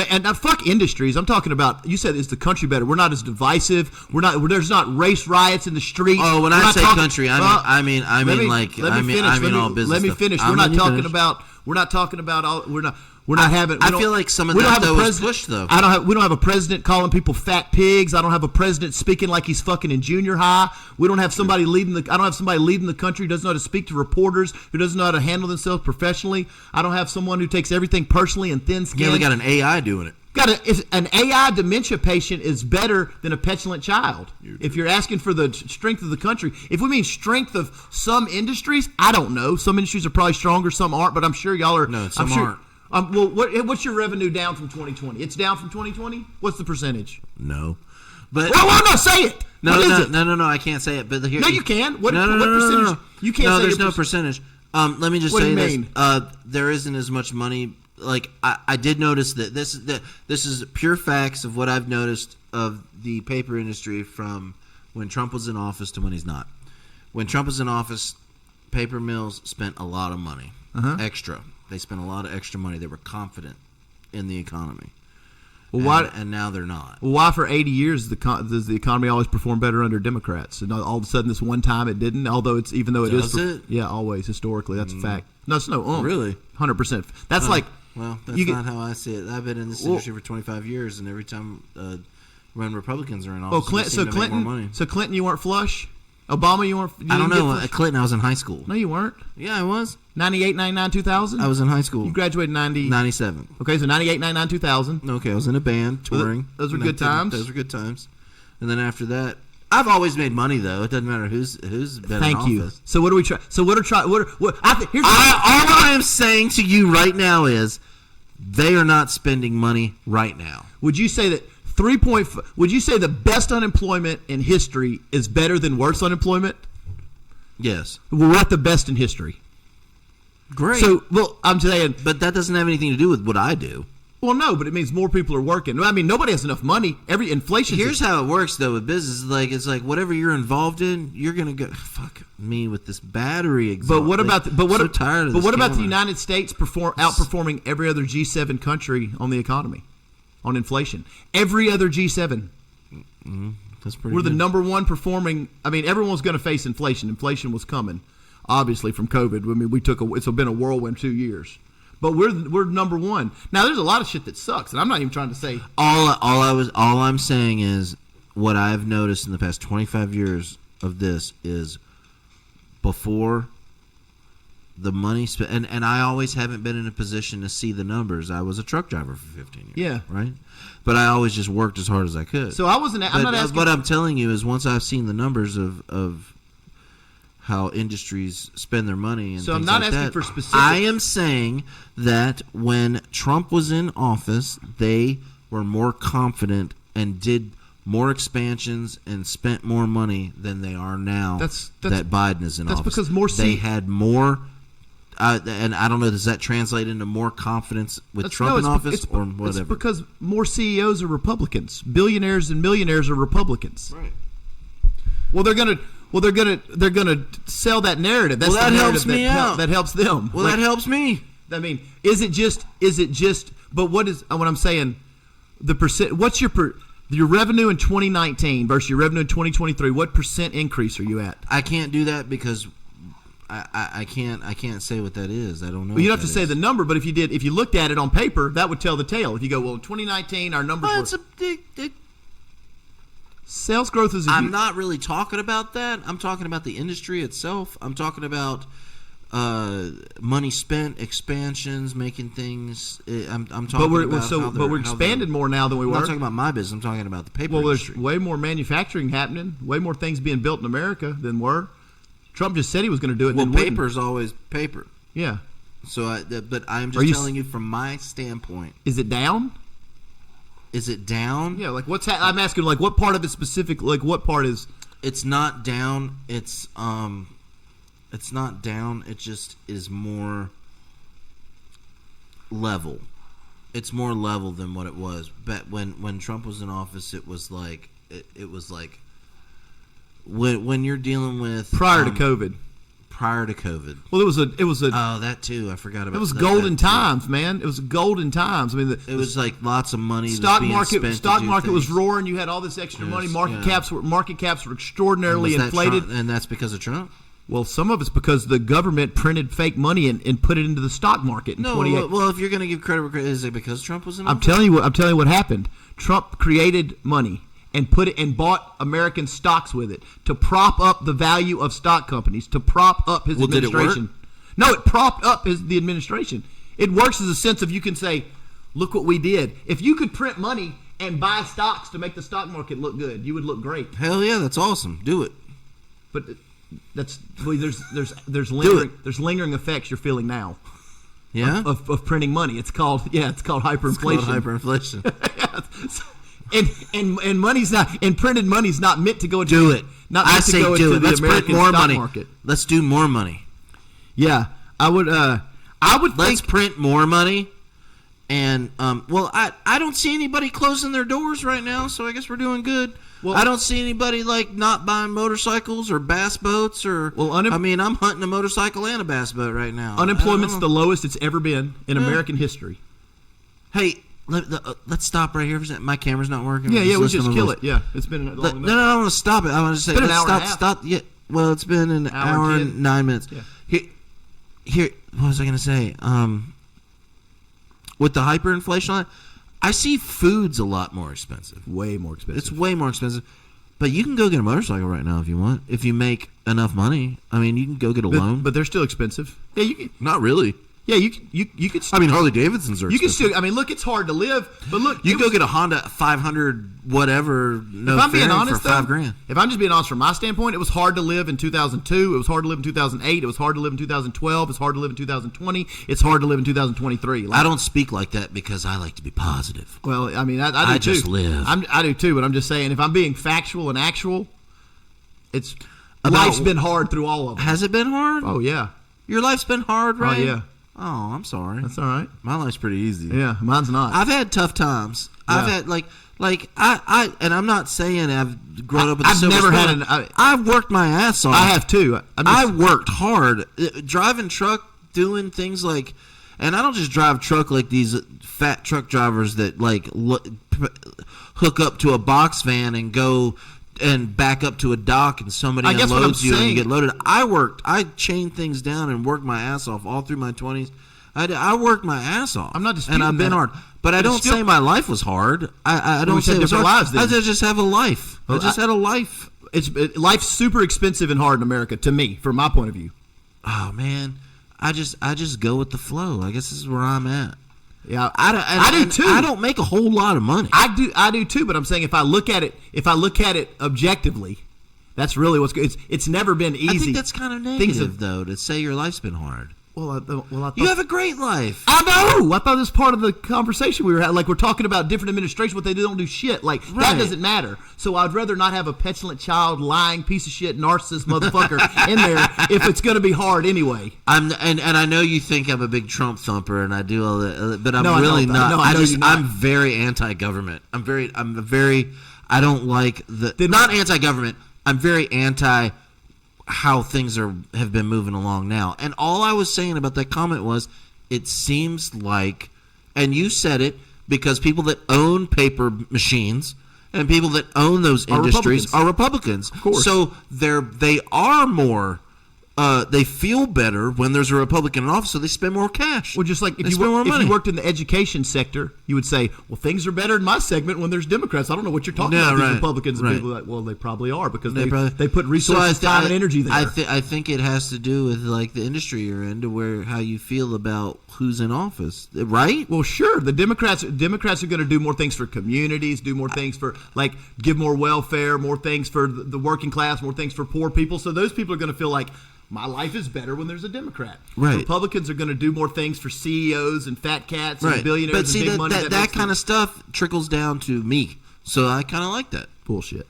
And fuck industries. I'm talking about. You said is the country better? We're not as divisive. We're not. There's not race riots in the streets. Oh, when We're I not say talking- country, I mean Let me all business. Let me stuff. finish. I'm We're not letting you talking finish. about. We're not talking about all. We're not. We're not having. I feel like some of we don't that, have a though, was president- pushed, though. We don't have a president calling people fat pigs. I don't have a president speaking like he's fucking in junior high. We don't have somebody leading the. I don't have somebody leading the country who doesn't know how to speak to reporters, who doesn't know how to handle themselves professionally. I don't have someone who takes everything personally and thin skinned. Yeah, we got an AI doing it. An AI dementia patient is better than a petulant child. If you're asking for the strength of the country, if we mean strength of some industries, I don't know. Some industries are probably stronger, some aren't. But I'm sure y'all are. No, some I'm sure, aren't. Well, what's your revenue down from 2020? It's down from 2020. What's the percentage? No, but Well, no, say it. no, What is no, it? no, I can't say it. But here, No, you can. What no, percentage? You can't No, say there's your no percentage. Let me just What do say you this. mean? There isn't as much money like I did notice that this is pure facts of what I've noticed of the paper industry from when Trump was in office to when he's not. When Trump was in office, paper mills spent a lot of money, extra. They spent a lot of extra money. They were confident in the economy. Well, why? And now they're not. Well, why for 80 years does the economy always perform better under Democrats? And all of a sudden, this one time it didn't. Although it Does it? Yeah, always historically, that's a fact. No, it's no. Really? 100%. That's like. Well, that's not how I see it. I've been in this industry for 25 years, and every time when Republicans are in office, they seem to make more money. So Clinton, you weren't flush. Obama, you weren't. I don't know. Clinton, I was in high school. No, you weren't. Yeah, I was. 98, 99, 2000? I was in high school. You graduated 97. Okay, so 98, 99, 2000. Okay, I was in a band touring. Those were good times. Those were good times. And then after that, I've always made money though. It doesn't matter who's been Thank in you. office. So what do we try? So what are try? What? Here's all I am saying to you right now is they are not spending money right now. Would you say that would you say the best unemployment in history is better than worse unemployment? Yes. We're at the best in history. Great. So, well, I'm saying, but that doesn't have anything to do with what I do. Well, no, but it means more people are working. I mean, nobody has enough money. Every inflation. Here's how it works though with business. It's like whatever you're involved in, you're gonna go. Fuck me with this battery exhaust. But what about? So tired of this. But what about the United States outperforming every other G7 country on the economy, on inflation? Every other G7. That's pretty. We're good. the number one performing. I mean, everyone was going to face inflation. Inflation was coming, obviously from COVID. I mean, it's been a whirlwind 2 years. But we're number one. Now there's a lot of shit that sucks, and I'm not even trying to say all I'm saying is what I've noticed in the past 25 years of this is before the money spent, and I always haven't been in a position to see the numbers. I was a truck driver for 15 years. Yeah. Right? But I always just worked as hard as I could. So I'm not asking. What I'm telling you is once I've seen the numbers of how industries spend their money and so things I'm not like asking that. for specific. I am saying that when Trump was in office, they were more confident and did more expansions and spent more money than they are now. That Biden is in office. That's because they had more. And I don't know. Does that translate into more confidence with Trump in office or whatever? It's because more CEOs are Republicans. Billionaires and millionaires are Republicans. Right. Well, they're gonna sell that narrative. That's that the narrative helps me out. That helps them. Well, that helps me. I mean, is it just? But what I'm saying? The percent. What's your revenue in 2019 versus your revenue in 2023? What percent increase are you at? I can't do that because I can't say what that is. I don't know. Well, you don't have to say the number, but if you looked at it on paper, that would tell the tale. If you go, well, in 2019, our numbers were. Sales growth is. I'm not really talking about that. I'm talking about the industry itself. I'm talking about money spent, expansions, making things. I'm talking about. But we're expanded more now than we were. I'm not talking about my business. I'm talking about the paper There's industry. way more manufacturing happening. Way more things being built in America than were. Trump just said he was going to do it. Well, paper is always paper. Yeah. So, but I'm just telling you from my standpoint. Is it down? Is it down? Yeah, like I'm asking, like what part of it specific? Like what part is? It's not down. It's not down. It just is more level. It's more level than what it was. But when Trump was in office, it was like when you're dealing with prior to COVID. Prior to COVID. Well, it was a. Oh, that too. I forgot about. It was golden times, man. It was golden times. I mean, it was like lots of money. Stock market was roaring. You had all this extra money. Market caps were extraordinarily inflated, and that's because of Trump. Well, some of it's because the government printed fake money and put it into the stock market. In 28. Well, if you're going to give credit, is it because Trump was in office? I'm telling you what happened. Trump created money and bought American stocks with it to prop up the value of stock companies, to prop up his administration. Did it work? No, it propped up the administration. It works as a sense of you can say, look what we did. If you could print money and buy stocks to make the stock market look good, you would look great. Hell yeah, that's awesome. Do it. But there's lingering effects you're feeling now. Yeah? Of printing money. It's called hyperinflation. It's called hyperinflation. And money's not, and printed money's not meant to go into. Do it. Not meant to go into the Let's American print more stock money. market. Let's do more money. Yeah, I would. Let's print more money, And I don't see anybody closing their doors right now, so I guess we're doing good. Well, I don't see anybody like not buying motorcycles or bass boats or. Well, I mean, I'm hunting a motorcycle and a bass boat right now. Unemployment's the lowest it's ever been in American history. Hey, let's stop right here for a second. My camera's not working. Yeah, we listen just to my kill voice. it. Yeah, it's been long enough. No, I want to stop it. I want to say, It's been let's an hour and a stop. half. Yeah, well, it's been an hour and 9 minutes. Yeah. Here, what was I going to say? With the hyperinflation on it, I see food's a lot more expensive. Way more expensive. It's way more expensive. But you can go get a motorcycle right now if you want. If you make enough money, I mean, you can go get a loan. But they're still expensive. Yeah, you can. Not really. Yeah, you could. I mean, Harley Davidsons are. You can expensive. still. I mean, look, it's hard to live, but look, You can go get a Honda 500 whatever. No, if I'm being fairing honest, for $5,000. if I'm just being honest from my standpoint, it was hard to live in 2002. It was hard to live in 2008. It was hard to live in 2012. It's hard to live in 2020. It's hard to live in 2023. I don't speak like that because I like to be positive. Well, I mean, I do I too. just live. I do too, but I'm just saying, if I'm being factual and actual, it's About- life's been hard through all of them. Has it been hard? Oh yeah, Your life's been hard, right? oh yeah, Oh, I'm sorry. that's all right. My life's pretty easy. Yeah, mine's not. I've had tough times. I've Yeah. had like I and I'm not saying I've grown up with a I've silver never had spoon. an- I've worked my ass off. I have too. I worked hard driving truck, doing things like, and I don't just drive truck like these fat truck drivers that like hook up to a box van and go and back up to a dock and somebody I guess what I'm unloads you and you saying- get loaded. I chained things down and worked my ass off all through my 20s. I worked my ass off. I'm not disputing and I've been that. hard, but I But don't it's still- say my life was hard. I don't we say said it was different hard. lives then. I just have a life. I Well, just had a life. Life's super expensive and hard in America to me, from my point of view. Oh man, I just go with the flow. I guess this is where I'm at. Yeah, I do too. I don't make a whole lot of money. I do too. But I'm saying if I look at it objectively, that's really what's good. It's never been easy. I think that's kind of Things negative, though, to say your life's been hard. I thought, You have a great life. I know. I thought this was part of the conversation we were having. Like, we're talking about different administrations, but they don't do shit. Like, Right. that doesn't matter. So I'd rather not have a petulant child, lying piece of shit, narcissist motherfucker in there if it's going to be hard anyway. And I know you think I'm a big Trump thumper, and I do all that, but I'm No, I really don't. not. No, I know you're not. I'm very anti-government. I'm very. I don't like not anti-government. I'm very anti how things have been moving along now. And all I was saying about that comment was, it seems like, and you said it, because people that own paper machines and people that own those industries are Republicans. Of course. So they are more. They feel better when there's a Republican in office, so they spend more cash. Well, just like They spend more if money. you worked in the education sector, you would say, well, things are better in my segment when there's Democrats. I don't know what you're talking Yeah, about, these right, Republicans. And right. people are like, well, they probably are because They they put resources, time, and energy there. I think it has to do with like the industry you're in, to where how you feel about who's in office, right? Well, sure. The Democrats are going to do more things for communities, do more things for, like, give more welfare, more things for the working class, more things for poor people. So those people are going to feel like, my life is better when there's a Democrat. Right. Republicans are going to do more things for CEOs and fat cats and Right. billionaires But see, and big money. that kind of stuff trickles down to me, so I kind of like that. bullshit.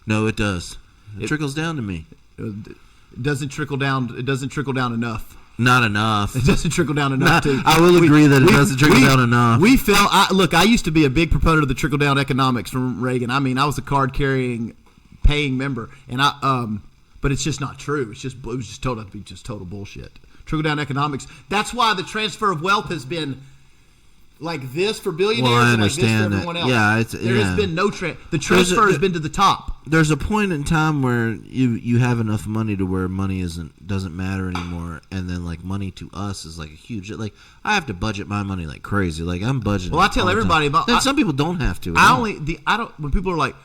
No, it does. It trickles down to me. It doesn't trickle down. It doesn't trickle down enough. Not enough. It doesn't trickle down enough. Too. I will agree that it doesn't trickle down enough. We felt. Look, I used to be a big proponent of the trickle down economics from Reagan. I mean, I was a card carrying, paying member, and but it's just not true. It was just total bullshit. Trickle down economics. That's why the transfer of wealth has been like this for billionaires Well, I and like this for understand that. everyone else. Yeah, there has been no the transfer has been to the top. There's a point in time where you have enough money to where money doesn't matter anymore, and then like money to us is like a huge, like I have to budget my money like crazy. Like I'm budgeting. Well, I tell all the everybody time. about- Then some people don't have to. I don't. When people are like,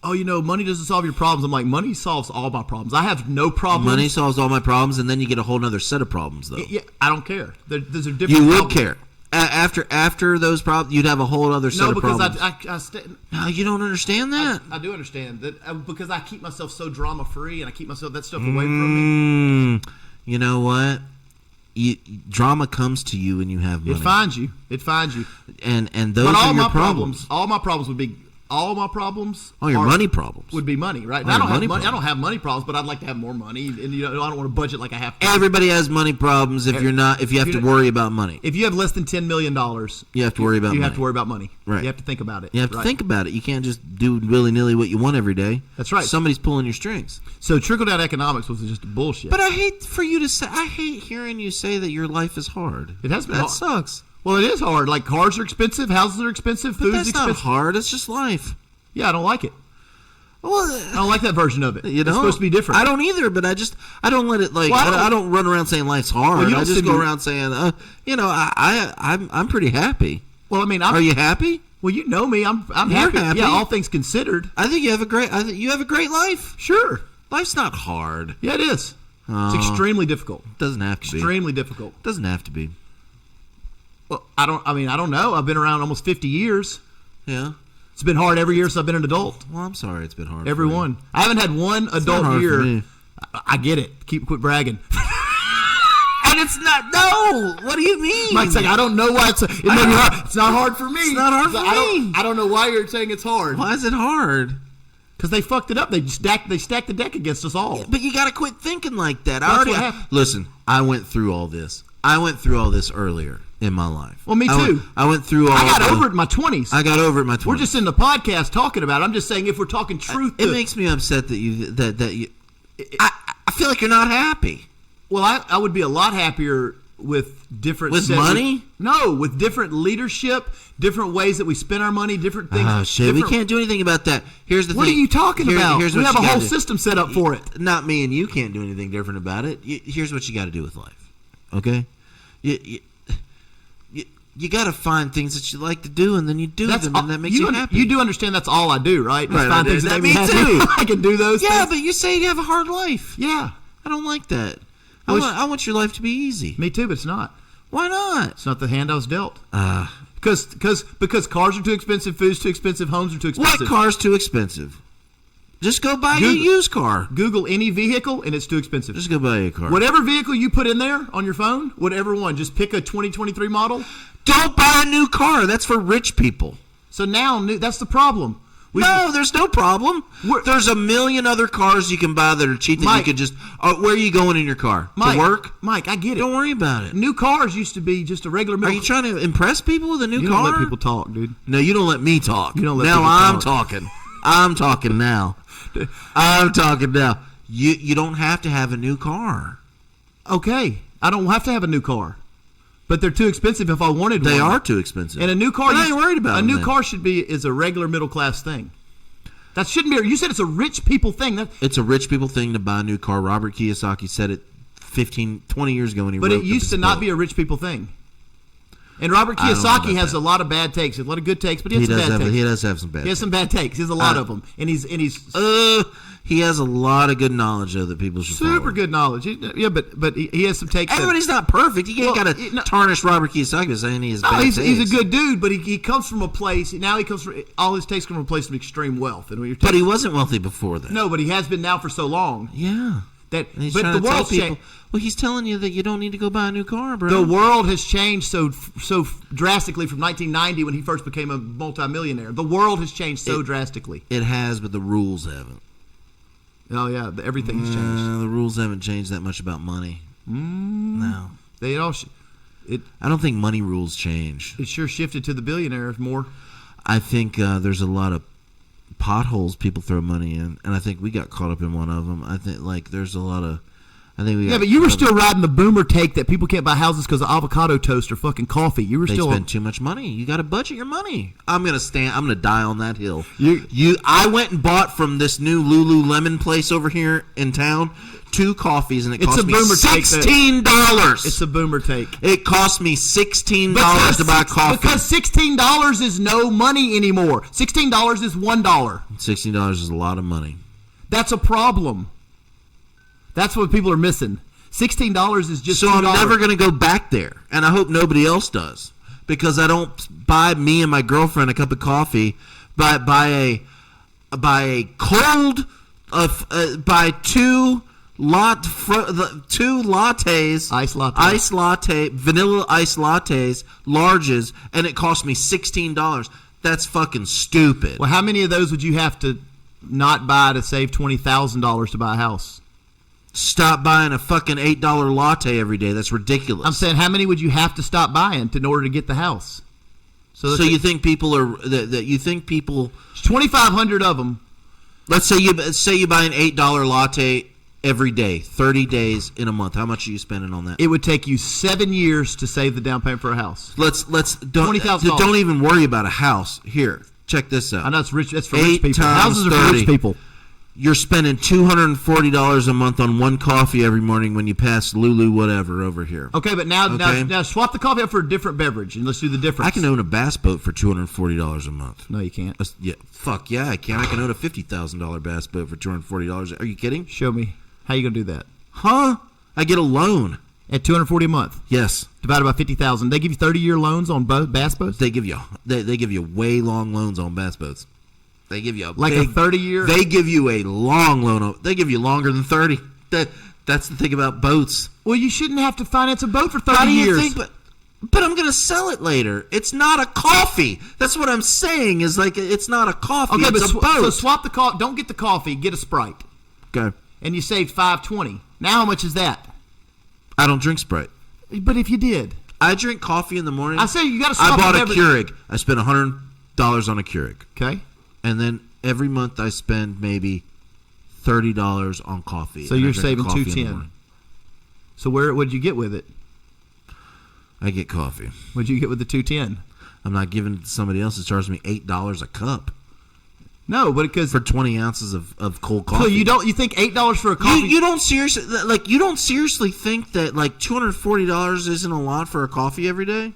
"Oh, money doesn't solve your problems," I'm like, money solves all my problems. I have no problems. Money solves all my problems, and then you get a whole other set of problems, though. Yeah, I don't care. There's a different. You would problem. care. After those problems, you'd have a whole other set No, of because problems. No, you don't understand that. I do understand that because I keep myself so drama free and I keep myself that stuff away from me. You know what? Drama comes to you when you have money. It finds you. And those But are all your my problems. all my problems would be all my problems. All your money problems would be money, right? All I your don't have money money. I problems. don't have money problems, but I'd like to have more money, and I don't want to budget like I have to. Everybody has money problems. If you have to worry about money, If you have less than $10 million, you have to worry about you money. have to worry about money. Right. You have to think about it. You have to Right. think about it. You can't just do willy-nilly what you want every day. That's right. Somebody's pulling your strings. So trickle-down economics was just bullshit. But I hate for you to say. I hate hearing you say that your life is hard. It has been That hard. sucks. Well, it is hard. Like, cars are expensive, houses are expensive, But food's that's not expensive. hard. It's just life. Yeah, I don't like it. Well, I don't like that version of it. you know, It's supposed to be different. I don't either, but I don't let it like. Well, I don't run around saying life's hard. Well, you I don't just seem go to- around saying, I'm pretty happy. Well, I mean, Are you happy? Well, you know me. I'm You're happy. happy. Yeah, all things considered. I think you have a great. I think you have a great life. Sure. Life's not hard. Yeah, it is. It's extremely difficult. Doesn't have to be. Extremely difficult. Doesn't have to be. Well, I don't know. I've been around almost 50 years. Yeah. It's been hard every year since I've been an adult. Well, I'm sorry. It's been hard. Every for you. one. I haven't had one not adult hard for year. me. I get it. Quit bragging. And it's not. No. What do you mean? Mike's like, I don't know why it may be hard. It's not hard for me. It's not hard for me. I don't know why you're saying it's hard. Why is it hard? Because they fucked it up. They stacked the deck against us all. But you got to quit thinking like that. That's what happened. Listen, I went through all this. I went through all this earlier in my life. Well, me too. I went through all. I got over it in my 20s. I got over it in my 20s. We're just in the podcast talking about it. I'm just saying if we're talking truth. It makes me upset that you. I feel like you're not happy. Well, I would be a lot happier with different With money? No, with different leadership, different ways that we spend our money, different things. Oh shit! We different- can't do anything about that. Here's the What thing. are you talking about? Here's We what have you a gotta whole do. system set up for it. Not me and you can't do anything different about it. Here's what you got to do with life. Okay, you got to find things that you like to do, and then you do them, and that makes you happy. You do understand that's all I do, right? Just Right, find I things do. that make Me me happy. too. I can do those Yeah, things. but you say you have a hard life. Yeah, I don't like that. wish- I want your life to be easy. me too, but it's not. Why not? It's not the hand I was dealt. Because cars are too expensive, food's too expensive, homes are too expensive. What car's too expensive? Just go buy a Google- used car. Google any vehicle and it's too expensive. Just go buy a car. Whatever vehicle you put in there on your phone, whatever one, just pick a 2023 model. Don't buy a new car. That's for rich people. So now that's the problem. No, there's no problem. There's a million other cars you can buy that are cheap that Mike- you could just. Where are you going in your car? Mike, to work? Mike, I get it. Don't worry about it. New cars used to be just a regular Are middle. you trying to impress people with a new You car? don't let people talk, dude. No, you don't let me talk. You don't let now people I'm talk. talking. I'm talking now. I'm talking now. You don't have to have a new car. Okay, I don't have to have a new car, but they're too expensive if I wanted one. They are too expensive. And a new car, But I ain't worried about a them new then. car is a regular middle class thing. That shouldn't be. You said it's a rich people thing. It's a rich people thing to buy a new car. Robert Kiyosaki said it 20 years ago when he But wrote it used this to not book. be a rich people thing. And Robert I don't know Kiyosaki about has that. a lot of bad takes, a lot of good takes, but he He has some does bad takes. he does have some bad. He has some bad takes. He has a lot of them, and he's He has a lot of good knowledge though that people should super follow. good knowledge. Yeah, but he has some takes. Everybody's not perfect. You ain't Well, got to no- tarnish Robert Kiyosaki by saying he has No, bad he's takes. a good dude, but he comes from a place. Now he comes from all his takes come from a place of extreme wealth, and when you're But he wasn't wealthy before that. no, but he has been now for so long Yeah. that. And he's But trying the to tell world's people. changed. Well, he's telling you that you don't need to go buy a new car, bro. The world has changed so drastically from 1990 when he first became a multimillionaire. The world has changed so drastically. It has, but the rules haven't. Oh yeah, everything has changed. The rules haven't changed that much about money. No. They all I don't think money rules change. it sure shifted to the billionaires more. I think there's a lot of potholes people throw money in, and I think we got caught up in one of them. I think like there's a lot of. I think we. Yeah, got but you were caught up- still riding the boomer take that people can't buy houses because of avocado toast or fucking coffee. You were They still spend too much money. You got to budget your money. I'm gonna die on that hill. You- I went and bought from this new Lululemon place over here in town 2 coffees, and it It's cost a me boomer take that- $16. It's a boomer take. It cost me $16 to buy coffee. Because $16 is no money anymore. $16 is $1. $16 is a lot of money. That's a problem. That's what people are missing. $16 is just So I'm $2. never going to go back there, and I hope nobody else does, because I don't buy me and my girlfriend a cup of coffee, but buy a cold buy 2 lattes, Ice latte. vanilla ice lattes, larges, and it cost me $16. That's fucking stupid. Well, how many of those would you have to not buy to save $20,000 to buy a house? Stop buying a fucking $8 latte every day. That's ridiculous. I'm saying, how many would you have to stop buying in order to get the house? So you think people are that you think people? 2,500 of them. Let's say you buy an $8 latte every day, 30 days in a month. How much are you spending on that? It would take you 7 years to save the down payment for a house. Let's don't $20,000. even worry about a house. Here, check this out. I know it's rich. It's for 8 rich people. times Houses are for 30. rich people. You're spending $240 a month on one coffee every morning when you pass Lulu whatever over here. Okay, but now Okay. swap the coffee out for a different beverage, and let's do the difference. I can own a bass boat for $240 a month. No, you can't. Yeah, fuck yeah, I can. I can own a $50,000 bass boat for $240. Are you kidding? Show me. How you gonna do that? Huh? I get a loan. At $240 a month, Yes. divided by 50,000. They give you 30-year loans on bass boats. They give you way long loans on bass boats. They give you a 30-year. They give you a long loan. They give you longer than 30. That's the thing about boats. Well, you shouldn't have to finance a boat for 30 How do you years. think? But I'm gonna sell it later. It's not a coffee. That's what I'm saying. Is like it's not a coffee. Okay, it's but a boat. so swap the coffee. Don't get the coffee. Get a Sprite, Okay. and you saved $5.20. Now how much is that? I don't drink Sprite. But if you did, I drink coffee in the morning. I say you got to swap. I bought a beverage. Keurig. I spent $100 on a Keurig, Okay, and then every month I spend maybe $30 on coffee. so and I you're drink saving coffee in the $210. morning. So what'd you get with it? I get coffee. What'd you get with the $210? I'm not giving it to somebody else that charges me $8 a cup No, but because for 20 ounces of cold coffee. so you think $8 for a coffee? You don't seriously think that like $240 isn't a lot for a coffee every day?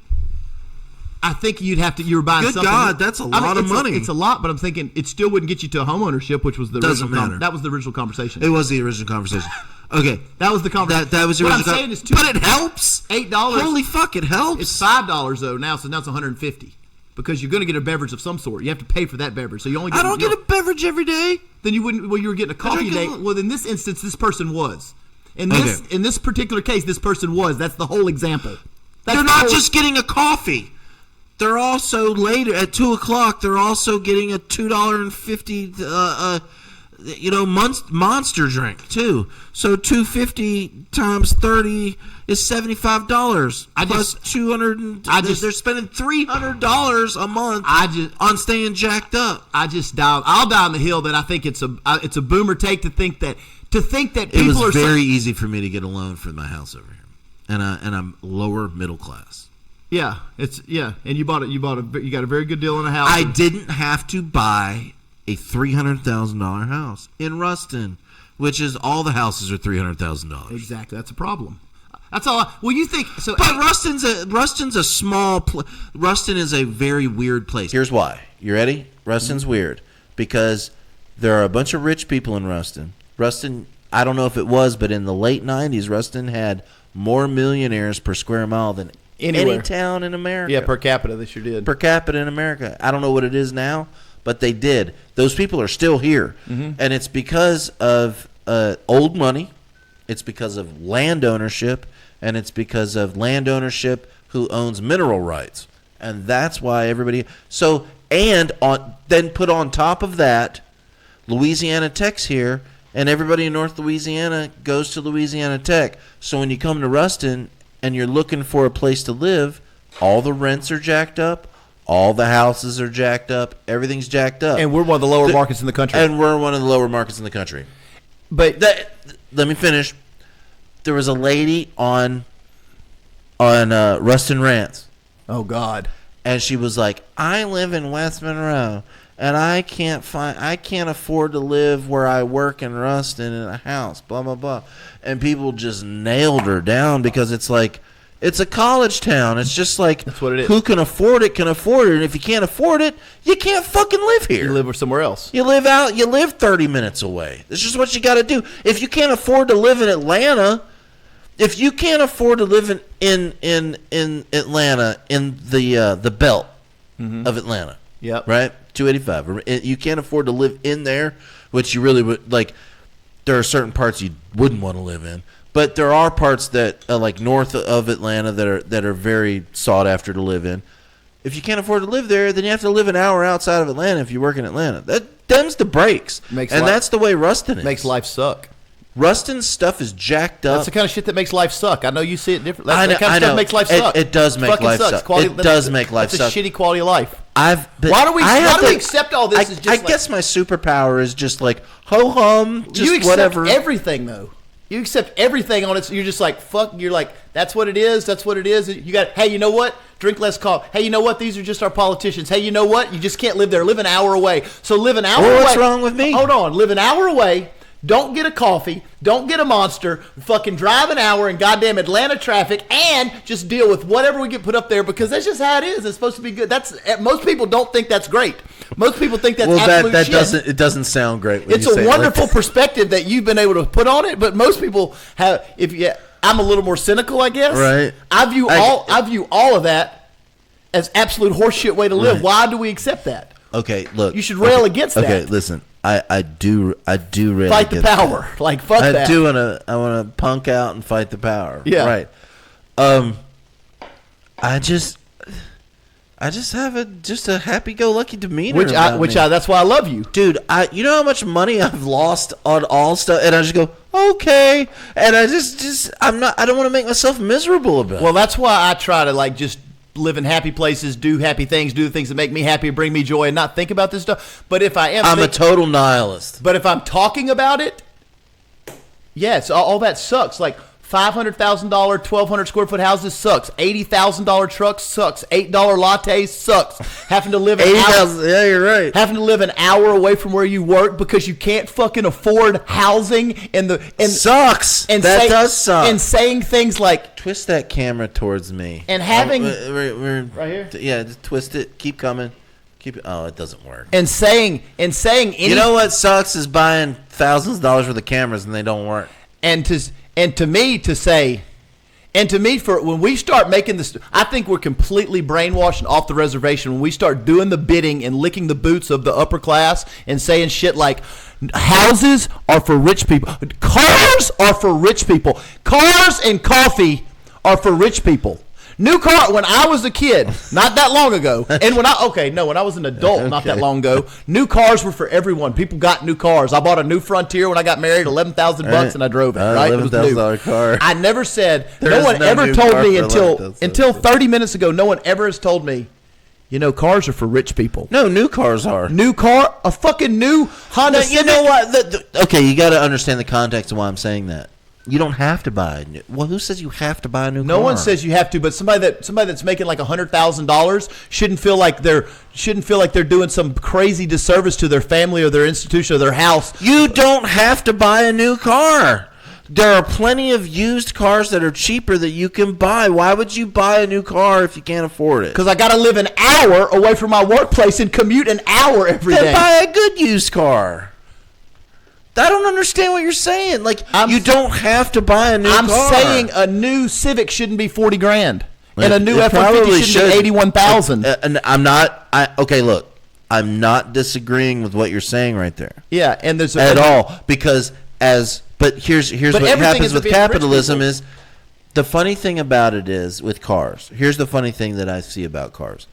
I think you'd have to. You were buying Good something. God, that's a lot of money. It's a lot, but I'm thinking it still wouldn't get you to home ownership, which was the Doesn't original. matter. That was the original conversation. It was the original conversation. Okay, That was the conversation. that was the what original. I'm saying is But it helps. $8. Holy fuck, it helps. It's $5 though now, so now it's $150 because you're going to get a beverage of some sort. You have to pay for that beverage, so you only. Get, I don't get a beverage every day. Then you wouldn't. Well, you were getting a coffee drink day. a- Well, in this instance, this person was. In this particular case, this person was. That's the whole example. That's They're the not whole- just getting a coffee. They're also later at 2:00. They're also getting a $2.50, monster drink too. So $2.50 times 30 is $75. Plus 200. They're spending $300 a month. On staying jacked up. I'll die on the hill that I think it's a boomer take to think that It people was are very easy for me to get a loan for my house over here, and I'm lower middle class. Yeah, and you got a very good deal on a house. I didn't have to buy a $300,000 house in Ruston, which is all the houses are $300,000. Exactly, that's a problem. That's all. Well, you think so? But Ruston's a small. Ruston is a very weird place. Here's why. You ready? Ruston's weird because there are a bunch of rich people in Ruston. Ruston, I don't know if it was, but in the late 90s, Ruston had more millionaires per square mile than Anywhere. any town in America. Yeah, per capita, they sure did. Per capita in America. I don't know what it is now, but they did. Those people are still here. And it's because of old money. It's because of land ownership. And it's because of land ownership who owns mineral rights. And that's why everybody... So, and then put on top of that, Louisiana Tech's here, and everybody in North Louisiana goes to Louisiana Tech. So when you come to Ruston and you're looking for a place to live, all the rents are jacked up, all the houses are jacked up, everything's jacked up. And we're one of the lower markets in the country. And we're one of the lower markets in the country. But Let me finish. There was a lady on Ruston Rants, oh God, and she was like, "I live in West Monroe, and I can't afford to live where I work in Ruston in a house, blah blah blah." And people just nailed her down because it's like it's a college town. It's just like That's what it is. Who can afford it can afford it, and if you can't afford it, you can't fucking live here. you live somewhere else. You live 30 minutes away. This is what you got to do. If you can't afford to live in Atlanta, if you can't afford to live in Atlanta, in the belt of Atlanta, Yep. right? 285. You can't afford to live in there, which you really would like. There are certain parts you wouldn't want to live in, but there are parts that like north of Atlanta that are very sought after to live in. If you can't afford to live there, then you have to live an hour outside of Atlanta if you work in Atlanta. That them's the breaks. That's the way Ruston is. Makes life suck. Ruston's stuff is jacked up. That's the kind of shit that makes life suck. I know you see it different. I know, That kind of stuff makes life suck. It does make life suck. It does make life suck. That's a shitty quality of life. Why do we accept all this? I guess my superpower is just like ho hum, just you accept whatever. Everything though. You accept everything on it. So you're just like fuck. You're like that's what it is. That's what it is. You got. Hey, you know what? Drink less coffee. Hey, you know what? These are just our politicians. Hey, you know what? You just can't live there. Live an hour away. So live an hour away. What's wrong with me? Hold on. Live an hour away. Don't get a coffee. Don't get a Monster. Fucking drive an hour in goddamn Atlanta traffic, and just deal with whatever we get put up there because that's just how it is. It's supposed to be good. Most people don't think that's great. Most people think that's absolute shit. It doesn't sound great. When it's a wonderful perspective that you've been able to put on it, but most people have. I'm a little more cynical, I guess. Right. I view all of that as absolute horseshit way to live. Right. Why do we accept that? Okay, look. You should rail against that. Okay, listen. I do rail fight the against power. that. Like fuck that. I wanna punk out and fight the power. Yeah. Right. I just have a happy-go-lucky demeanor. That's why I love you, dude. You know how much money I've lost on all stuff, and I just go okay, and I I don't want to make myself miserable about it. Well, that's why I try to just live in happy places, do happy things, do the things that make me happy, bring me joy, and not think about this stuff. But if I'm a total nihilist. But if I'm talking about it, yes, all that sucks. Like $500,000, 1,200 square foot houses sucks. $80,000 trucks sucks. $8 lattes sucks. Having to live yeah, you're right. Having to live an hour away from where you work because you can't fucking afford housing sucks. And that does suck. And saying things like twist that camera towards me. And having we're right here. Yeah, just twist it. Keep coming. Keep it. Oh, it doesn't work. And saying you know what sucks is buying thousands of dollars worth of cameras and they don't work. And to me, for when we start making this, I think we're completely brainwashed and off the reservation when we start doing the bidding and licking the boots of the upper class and saying shit like, houses are for rich people. Cars are for rich people. Cars and coffee are for rich people. New car, when I was a kid, not that long ago, and when I was an adult, not that long ago, new cars were for everyone. People got new cars. I bought a new Frontier when I got married, $11,000 and I drove it, right? $11,000 car. I never said, no one ever told me until 30 minutes ago, no one ever has told me, cars are for rich people. No, new cars are. A fucking new Honda Civic. You know what? Okay, you got to understand the context of why I'm saying that. You don't have to buy a new. Well, who says you have to buy a new car? No one says you have to, but somebody that's making like $100,000 shouldn't feel like they're doing some crazy disservice to their family or their institution or their house. You don't have to buy a new car. There are plenty of used cars that are cheaper that you can buy. Why would you buy a new car if you can't afford it? Because I got to live an hour away from my workplace and commute an hour every day. Then buy a good used car. I don't understand what you're saying. You don't have to buy a new car. I'm saying a new Civic shouldn't be $40,000, and a new F-150 shouldn't be $81,000. And I'm not. Okay, look, I'm not disagreeing with what you're saying right there. Yeah, and there's at all because but here's what happens with capitalism is the funny thing about it is with cars. Here's the funny thing that I see about cars.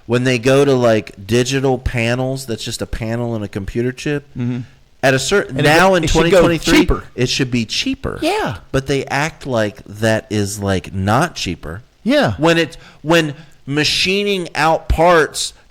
When they go to digital panels, that's just a panel and a computer chip. Mm-hmm. At a certain in 2023, it should be cheaper. Yeah, but they act like that is not cheaper. Yeah, when machining out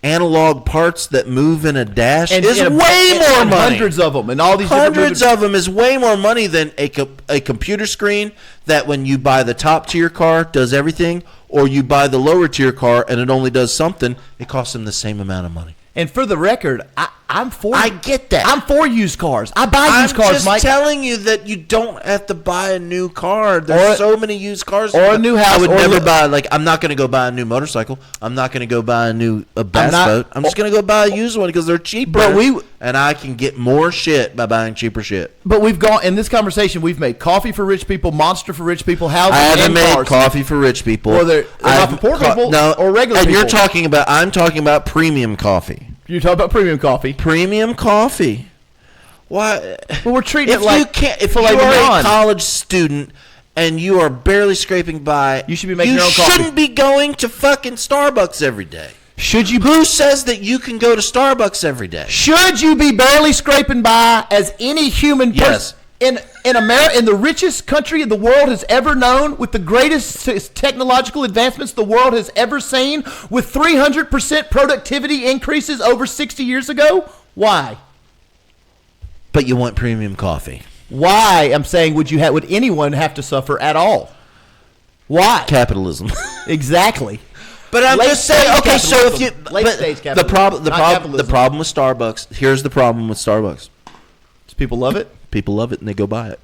analog parts that move in a dash is way more money. Hundreds of them, and all these hundreds of them is way more money than a computer screen that when you buy the top tier car does everything, or you buy the lower tier car and it only does something. It costs them the same amount of money. And for the record, I'm for. I get that. I'm for used cars. I buy used cars, Mike. I'm just telling you that you don't have to buy a new car. There's so many used cars. Or a new house. I would never buy. I'm not going to go buy a new motorcycle. I'm not going to go buy a bass boat. I'm just going to go buy a used one because they're cheaper. And I can get more shit by buying cheaper shit. But we've gone in this conversation. We've made coffee for rich people, Monster for rich people, housing. I haven't made coffee for rich people. Or they're not for poor people. Or regular people. And I'm talking about premium coffee. You're talking about premium coffee. Premium coffee. Why? Well, we're treating if you're a college student and you are barely scraping by, You should be making your own You coffee. shouldn't be going to fucking Starbucks every day. Should you Who says that you can go to Starbucks every day? Should you be barely scraping by as any human Yes. person in America, in the richest country the world has ever known, with the greatest technological advancements the world has ever seen, with 300% productivity increases over 60 years ago? Why? But you want premium coffee. Why? I'm saying, would anyone have to suffer at all? Why? Capitalism. Exactly. But I'm Late just saying, stage okay, so if you capitalism. Late but stage the capitalism, not problem capitalism. with Starbucks, here's the problem with Starbucks. Does people love it? People love it and they go buy it.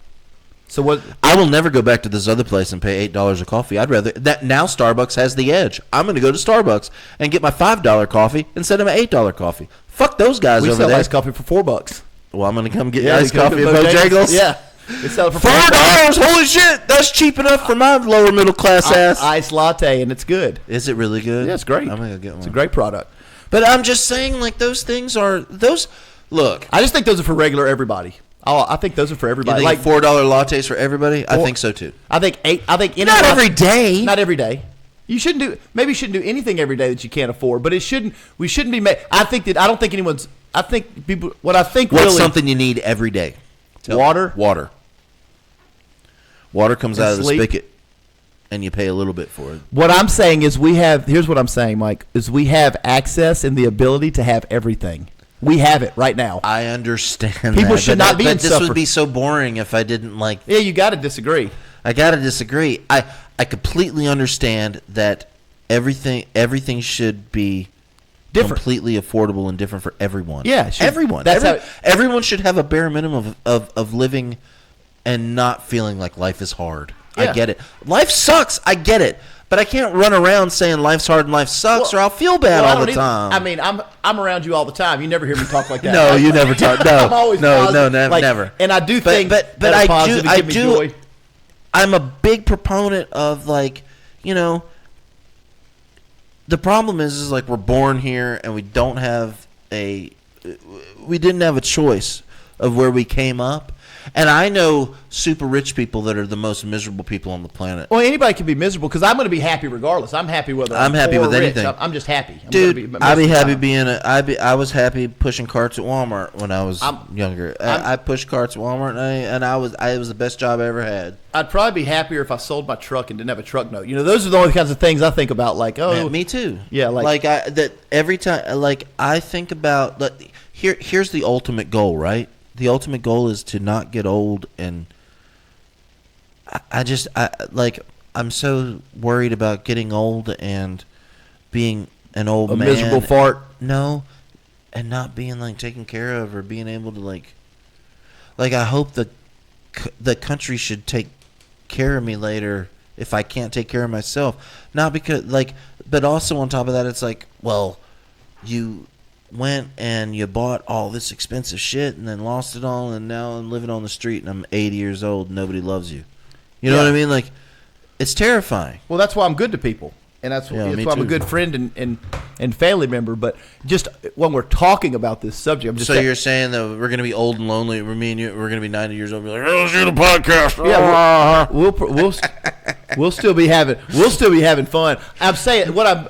So what? I will never go back to this other place and pay $8 a coffee. I'd rather that now Starbucks has the edge. I'm going to go to Starbucks and get my $5 coffee instead of my $8 coffee. Fuck those guys We over sell there. iced coffee for $4. Well, I'm going to come get Yeah, iced you can coffee go at to Bojangles. Yeah. They sell it for $4. Holy shit, that's cheap enough for my lower middle class ass. Iced latte, and it's good. Is it really good? Yeah, it's great. I'm gonna go get one. It's a great product. But I'm just saying, like those things are those. Look, I just think those are for regular everybody. I think those are for you everybody. think Like $4 lattes for everybody? I think so too. I think any Not every day. Not every day. You shouldn't do. Maybe you shouldn't do anything every day that you can't afford. But it shouldn't. We shouldn't be. I don't think anyone's. I think people. What I think What's really. something you need every day? Water. Water. Water comes And out of the sleep. spigot, and you pay a little bit for it. What I'm saying is we have. Here's what I'm saying, Mike. Is we have access and the ability to have everything. We have it right now. I understand. People that, should but not be in this suffer. would be so boring if I didn't like. Yeah, you got to disagree. I gotta disagree. I completely understand that everything should be Different. completely affordable and different for everyone. Yeah, it should. everyone. That's how- Everyone should have a bare minimum of living and not feeling like life is hard. Yeah. I get it. Life sucks. I get it. But I can't run around saying life's hard and life sucks, or I'll feel bad Well, I all don't the either. time. I mean, I'm around you all the time. You never hear me talk like that. No, you never talk. No, I'm always no, positive. no, Like, never. And I do But- think but that I are do- positive and I give me do- joy. I'm a big proponent of like, the problem is like we're born here and we didn't have a choice of where we came up. And I know super rich people that are the most miserable people on the planet. Well, anybody can be miserable because I'm going to be happy regardless. I'm happy whether I'm happy poor or with rich. anything. I'm just happy. I'm Dude, gonna I'd be most of the happy time. being I was happy pushing carts at Walmart when I was younger. I pushed carts at Walmart and it was the best job I ever had. I'd probably be happier if I sold my truck and didn't have a truck note. Those are the only kinds of things I think about. Like, oh, Man, me too. Yeah, like that every time. Like I think about here's the ultimate goal, right? The ultimate goal is to not get old, and I'm so worried about getting old and being an old a man, miserable fart. No, and not being like taken care of or being able to like I hope the country should take care of me later if I can't take care of myself. Not because but also on top of that, it's like, well, you went and you bought all this expensive shit and then lost it all, and now I'm living on the street and I'm 80 years old and nobody loves you. You know Yeah. what I mean? Like, it's terrifying. Well, that's why I'm good to people, and that's Yeah, me why I'm a too. good friend and family member. But just when we're talking about this subject, I'm just So saying, you're saying that we're gonna be old and lonely. Me and you, we're gonna be 90 years old. And be like, oh, let's do the podcast. yeah, we'll still be having fun. I'm saying what I'm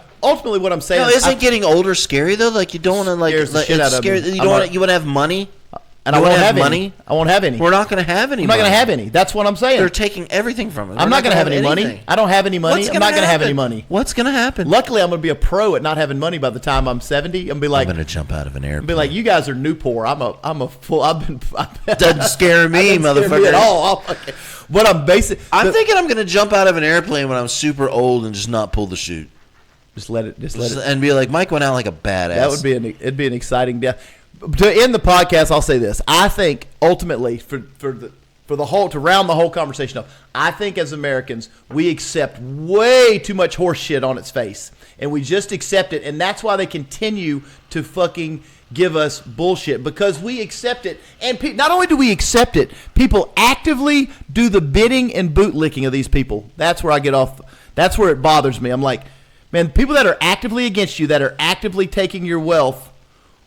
saying. No, is isn't getting older scary though? Like you don't want to Scares the shit it's out of scary. me. You I'm don't want not- you want to have money. and you I wanna won't have money. any. I won't have any. We're not going to have any. I'm not going to money. have any. That's what I'm saying. They're taking everything from us. I'm We're not going to have any money. anything. I don't have any money. I'm not going to have any money. What's going to happen? Luckily, I'm going to be a pro at not having money by the time I'm 70. I'm going to be like, I'm going to jump out of an airplane. be like, you guys are new poor. I'm a full. Doesn't scare me, Doesn't scare motherfucker. me at all. What I'm basing. I'm thinking I'm going to jump out of an airplane when I'm super old and just not pull the chute. Just let it. And be like, Mike went out like a badass. That would be it'd be an exciting day. To end the podcast, I'll say this: I think ultimately, to round the whole conversation up, I think as Americans we accept way too much horse shit on its face, and we just accept it, and that's why they continue to fucking give us bullshit, because we accept it, and not only do we accept it, people actively do the bidding and bootlicking of these people. That's where I get off. That's where it bothers me. I'm like, man, people that are actively against you, that are actively taking your wealth,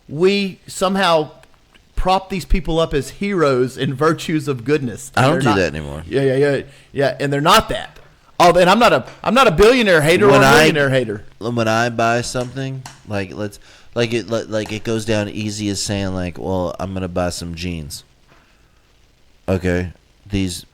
we somehow prop these people up as heroes and virtues of goodness. I don't And do they're that anymore. Yeah, and they're not that. Oh, and I'm not a billionaire hater or a millionaire hater. When I buy something, like it goes down easy as saying like, well, I'm gonna buy some jeans. Okay, these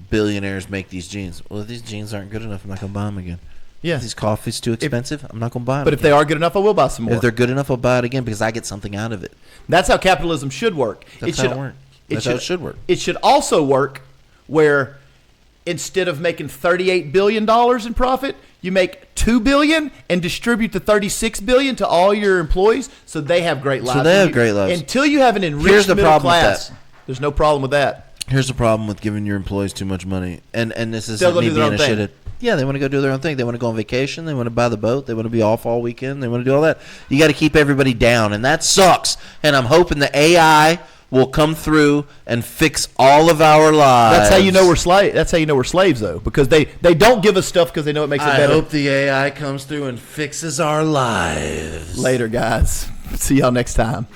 billionaires make these jeans. Well, if these jeans aren't good enough, I'm not gonna buy them again. Yeah. If these coffee's too expensive, I'm not gonna buy them. But if they are good enough, I will buy some more. if they're good enough, I'll buy it again because I get something out of it. That's how capitalism should work. That's how it works. That's how it should work. It should also work where instead of making $38 billion in profit, you make $2 billion and distribute the $36 billion to all your employees so they have great lives. they have great lives. Until you have an enriched Here's the middle problem with class, that. there's no problem with that. Here's the problem with giving your employees too much money, and this is They'll go me do their being a own thing. shithead. Yeah, they want to go do their own thing. They want to go on vacation. They want to buy the boat. They want to be off all weekend. They want to do all that. You got to keep everybody down, and that sucks. And I'm hoping the AI will come through and fix all of our lives. That's how you know we're slaves. That's how you know we're slaves, though, because they don't give us stuff because they know it makes it I better. hope the AI comes through and fixes our lives. Later, guys. See y'all next time.